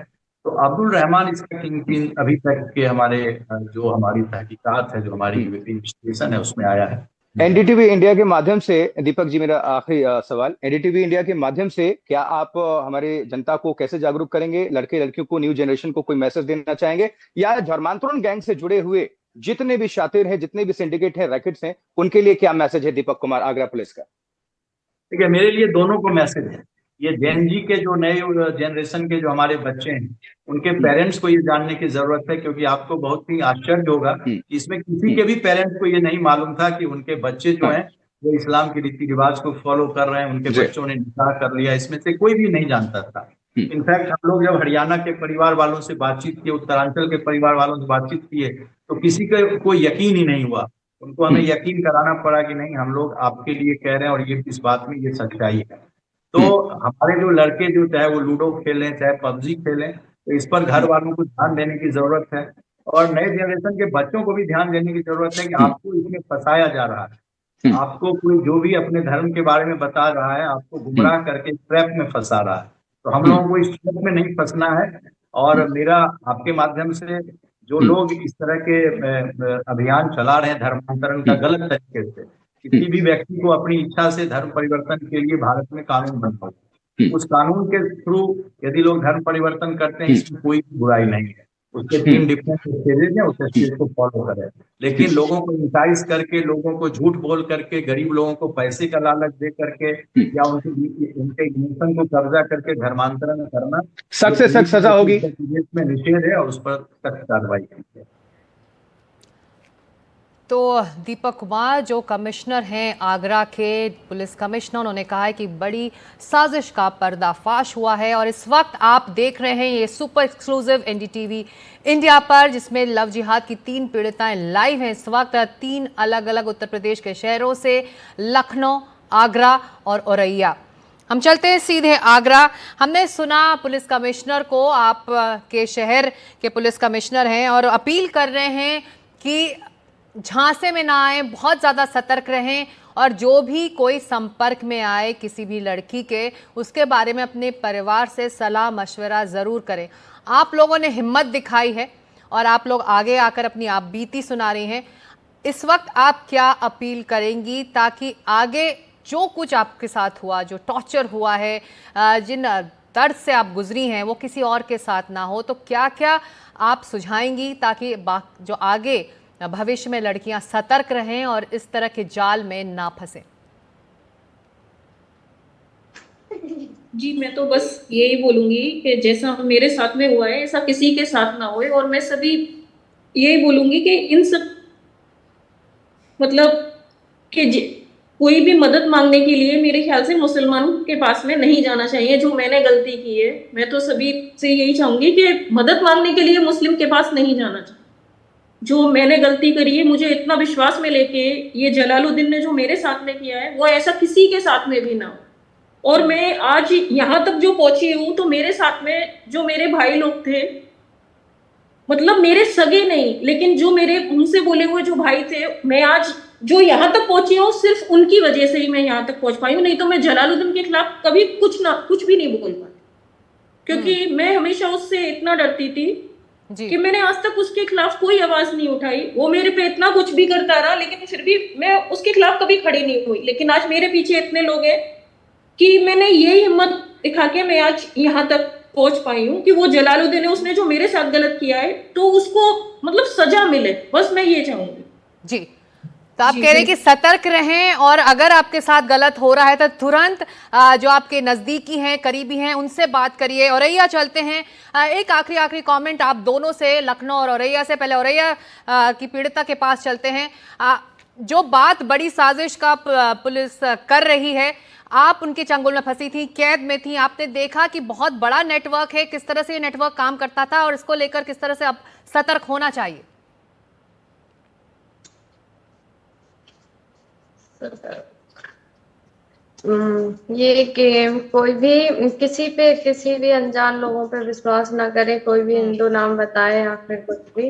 तो अब्दुल रहमान इसका किंग पिन अभी तक के हमारी तहकीकात है, जो हमारी इन्वेस्टिगेशन है, उसमें आया है। एनडीटीवी इंडिया के माध्यम से, दीपक जी मेरा आखिरी सवाल, एनडीटीवी इंडिया के माध्यम से क्या आप हमारे जनता को कैसे जागरूक करेंगे, लड़के लड़कियों को, न्यू जनरेशन को कोई मैसेज देना चाहेंगे, या धर्मांतरण गैंग से जुड़े हुए जितने भी शातिर हैं, जितने भी सिंडिकेट है, रैकेट्स हैं, उनके लिए क्या मैसेज है दीपक कुमार, आगरा पुलिस का? ठीक है, मेरे लिए दोनों को मैसेज है। ये जेन जी के जो नए जनरेशन के जो हमारे बच्चे हैं, उनके पेरेंट्स को ये जानने की जरूरत है, क्योंकि आपको बहुत ही आश्चर्य होगा कि इसमें किसी के भी पेरेंट्स को ये नहीं मालूम था कि उनके बच्चे जो हैं वो इस्लाम के रीति रिवाज को फॉलो कर रहे हैं, उनके बच्चों ने निकाह कर लिया, इसमें से कोई भी नहीं जानता था। इनफैक्ट हम लोग जब हरियाणा के परिवार वालों से बातचीत किए, उत्तरांचल के परिवार वालों से बातचीत किए, तो किसी का कोई यकीन ही नहीं हुआ। उनको हमें यकीन कराना पड़ा कि नहीं, हम लोग आपके लिए कह रहे हैं और ये इस बात में ये सच्चाई है। तो हमारे जो लड़के जो चाहे वो लूडो खेलें, चाहे पबजी खेलें, तो इस पर घर वालों को ध्यान देने की जरूरत है और नए जनरेशन के बच्चों को भी ध्यान देने की जरूरत है कि आपको इसमें फंसाया जा रहा है। आपको कोई जो भी अपने धर्म के बारे में बता रहा है, आपको गुमराह करके ट्रैप में फंसा रहा है। तो हम लोगों को इस ट्रैप में नहीं फंसना है। और मेरा आपके माध्यम से जो लोग इस तरह के अभियान चला रहे हैं धर्मांतरण का गलत तरीके से, किसी भी व्यक्ति को अपनी इच्छा से धर्म परिवर्तन के लिए भारत में कानून बनता है। उस कानून के थ्रू यदि लोग धर्म परिवर्तन करते हैं, इसमें कोई बुराई नहीं है। उसके 3 डिफरेंट स्टेजेस हैं, उस स्टेज को फॉलो करें। लेकिन लोगों को इंसाइज करके, लोगों को झूठ बोल करके, गरीब लोगों को पैसे का लालच दे करके या उनके इमोशन को कब्जा करके धर्मांतरण करना सख्त से सख्त सजा होगी, प्रदेश में निषेध है और उस पर सख्त कार्रवाई की है। तो दीपक कुमार जो कमिश्नर हैं आगरा के पुलिस कमिश्नर, उन्होंने कहा है कि बड़ी साजिश का पर्दाफाश हुआ है। और इस वक्त आप देख रहे हैं ये सुपर एक्सक्लूसिव एनडीटीवी इंडिया पर, जिसमें लव जिहाद की 3 पीड़िताएं लाइव हैं इस वक्त 3 अलग अलग उत्तर प्रदेश के शहरों से, लखनऊ, आगरा और औरैया। हम चलते हैं सीधे आगरा। हमने सुना पुलिस कमिश्नर को, आप के शहर के पुलिस कमिश्नर हैं और अपील कर रहे हैं कि झांसे में ना आए, बहुत ज़्यादा सतर्क रहें और जो भी कोई संपर्क में आए किसी भी लड़की के, उसके बारे में अपने परिवार से सलाह मशवरा ज़रूर करें। आप लोगों ने हिम्मत दिखाई है और आप लोग आगे आकर अपनी आप बीती सुना रही हैं। इस वक्त आप क्या अपील करेंगी ताकि आगे जो कुछ आपके साथ हुआ, जो टॉर्चर हुआ है, जिन दर्द से आप गुजरी हैं, वो किसी और के साथ ना हो? तो क्या क्या आप सुझाएंगी ताकि जो आगे भविष्य में लड़कियां सतर्क रहें और इस तरह के जाल में ना फंसें? जी, मैं तो बस यही बोलूंगी कि जैसा मेरे साथ में हुआ है ऐसा किसी के साथ ना होए। और मैं सभी यही बोलूंगी कि इन सब मतलब कि कोई भी मदद मांगने के लिए मेरे ख्याल से मुसलमान के पास में नहीं जाना चाहिए। जो मैंने गलती की है, मैं तो सभी से यही चाहूंगी कि मदद मांगने के लिए मुस्लिम के पास नहीं जाना चाहिए। जो मैंने गलती करी है, मुझे इतना विश्वास में लेके ये जलालुद्दीन ने जो मेरे साथ में किया है, वो ऐसा किसी के साथ में भी ना हो। और मैं आज यहाँ तक जो पहुंची हूँ, तो मेरे साथ में जो मेरे भाई लोग थे, मतलब मेरे सगे नहीं, लेकिन जो मेरे उनसे बोले हुए जो भाई थे, मैं आज जो यहाँ तक पहुंची हूँ सिर्फ उनकी वजह से ही मैं यहाँ तक पहुंच पाई हूँ। नहीं तो मैं जलालुद्दीन के खिलाफ कभी कुछ भी नहीं बोल पाती, क्योंकि मैं हमेशा उससे इतना डरती थी कि मैंने आज तक उसके खिलाफ कोई आवाज नहीं उठाई। वो मेरे पे इतना कुछ भी करता रहा, लेकिन फिर भी मैं उसके खिलाफ कभी खड़ी नहीं हुई। लेकिन आज मेरे पीछे इतने लोग हैं कि मैंने यही हिम्मत दिखा के मैं आज यहाँ तक पहुंच पाई हूँ कि वो जलालुद्दीन है, उसने जो मेरे साथ गलत किया है तो उसको मतलब सजा मिले, बस मैं ये चाहूंगी। जी, तो आप कह रहे हैं कि सतर्क रहें और अगर आपके साथ गलत हो रहा है तो तुरंत जो आपके नज़दीकी हैं, करीबी हैं, उनसे बात करिए। औरैया चलते हैं। एक आखिरी कमेंट आप दोनों से, लखनऊ और औरैया से। पहले औरैया की पीड़िता के पास चलते हैं। जो बात बड़ी साजिश का पुलिस कर रही है, आप उनके चंगुल में फंसी थी, कैद में थी, आपने देखा कि बहुत बड़ा नेटवर्क है, किस तरह से ये नेटवर्क काम करता था और इसको लेकर किस तरह से अब सतर्क होना चाहिए? ये कि कोई भी किसी भी अनजान लोगों पे विश्वास ना करे। कोई भी हिंदू नाम बताए या फिर कुछ भी,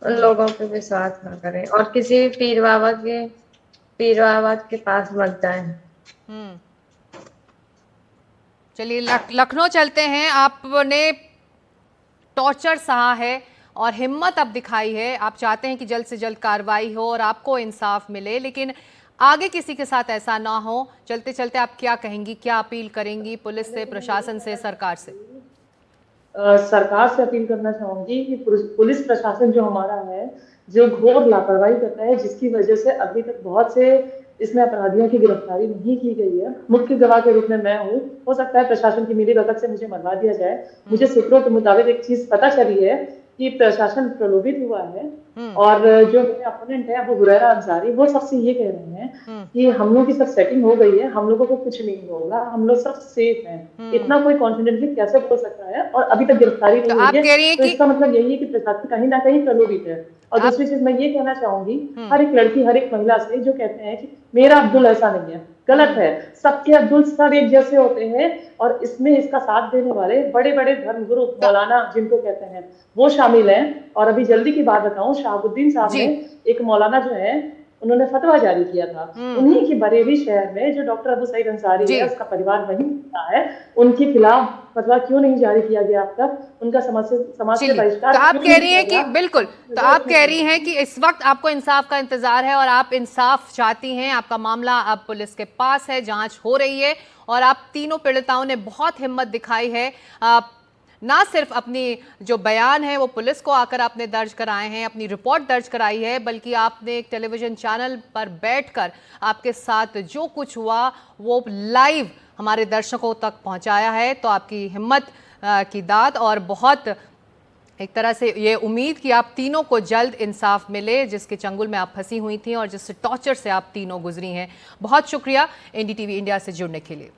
उन लोगों पे विश्वास ना करें और किसी भी पीर बाबा के पास मत जाएं। चलिए लखनऊ चलते हैं। आपने टॉर्चर सहा है और हिम्मत अब दिखाई है, आप चाहते हैं कि जल्द से जल्द कार्रवाई हो और आपको इंसाफ मिले, लेकिन आगे किसी के साथ ऐसा ना हो। चलते चलते आप क्या कहेंगी, क्या अपील करेंगी पुलिस से, प्रशासन से, सरकार से? सरकार से अपील करना चाहूंगी कि पुलिस प्रशासन जो हमारा है, जो घोर लापरवाही करता है, जिसकी वजह से अभी तक बहुत से इसमें अपराधियों की गिरफ्तारी नहीं की गई है। मुख्य गवाह के रूप में मैं हूँ। हो सकता है प्रशासन की मेरी वक्त से मुझे मरवा दिया जाए। मुझे सूत्रों के मुताबिक एक चीज पता चली है कि प्रशासन प्रलोभित हुआ है और जो मेरे अपोनेंट है अबू हुरैरा अंसारी, वो सबसे ये कह रहे हैं कि हम लोग की सब सेटिंग हो गई है, हम लोगों को कुछ नहीं होगा, हम लोग सब सेफ हैं। इतना कोई कॉन्फिडेंटली कैसे बोल सकता है? और अभी तक गिरफ्तारी नहीं हुई है, तो इसका मतलब यही है कि प्रशासन कहीं ना कहीं प्रलोभित है। और दूसरी चीज मैं ये कहना चाहूंगी हर एक लड़की, हर एक महिला से, जो कहते हैं कि मेरा अब्दुल ऐसा नहीं है, गलत है। सबके अब्दुल सब एक जैसे होते हैं और इसमें इसका साथ देने वाले बड़े बड़े धर्मगुरु मौलाना जिनको कहते हैं, वो शामिल हैं। और अभी जल्दी की बात बताऊं, शहाबुद्दीन साहब ने, एक मौलाना जो है, उन्होंने फतवा जारी किया था। उन्हीं की बरेली शहर में जो डॉक्टर अबू सईद अंसारी है, उसका परिवार वहीं है, उनके खिलाफ फतवा क्यों नहीं जारी किया गया अब तक, उनका समाज से चलिए, बहिष्कार तो आप क्यों कह नहीं रही हैं किया कि गया? बिल्कुल, तो आप कह रही हैं कि इस वक्त आपको इंसाफ का इंतजार है और आप इंसाफ चाहती हैं, आपका मामला अब पुलिस के पास है, जांच हो रही है और आप तीनों पीड़िताओं ने बहुत हिम्मत दिखाई है। ना सिर्फ अपनी जो बयान है वो पुलिस को आकर आपने दर्ज कराए हैं, अपनी रिपोर्ट दर्ज कराई है, बल्कि आपने एक टेलीविजन चैनल पर बैठकर आपके साथ जो कुछ हुआ वो लाइव हमारे दर्शकों तक पहुंचाया है। तो आपकी हिम्मत की दाद और बहुत एक तरह से ये उम्मीद कि आप तीनों को जल्द इंसाफ मिले, जिसके चंगुल में आप फंसी हुई थी और जिस टॉर्चर से आप तीनों गुजरी हैं। बहुत शुक्रिया एनडीटीवी इंडिया से जुड़ने के लिए।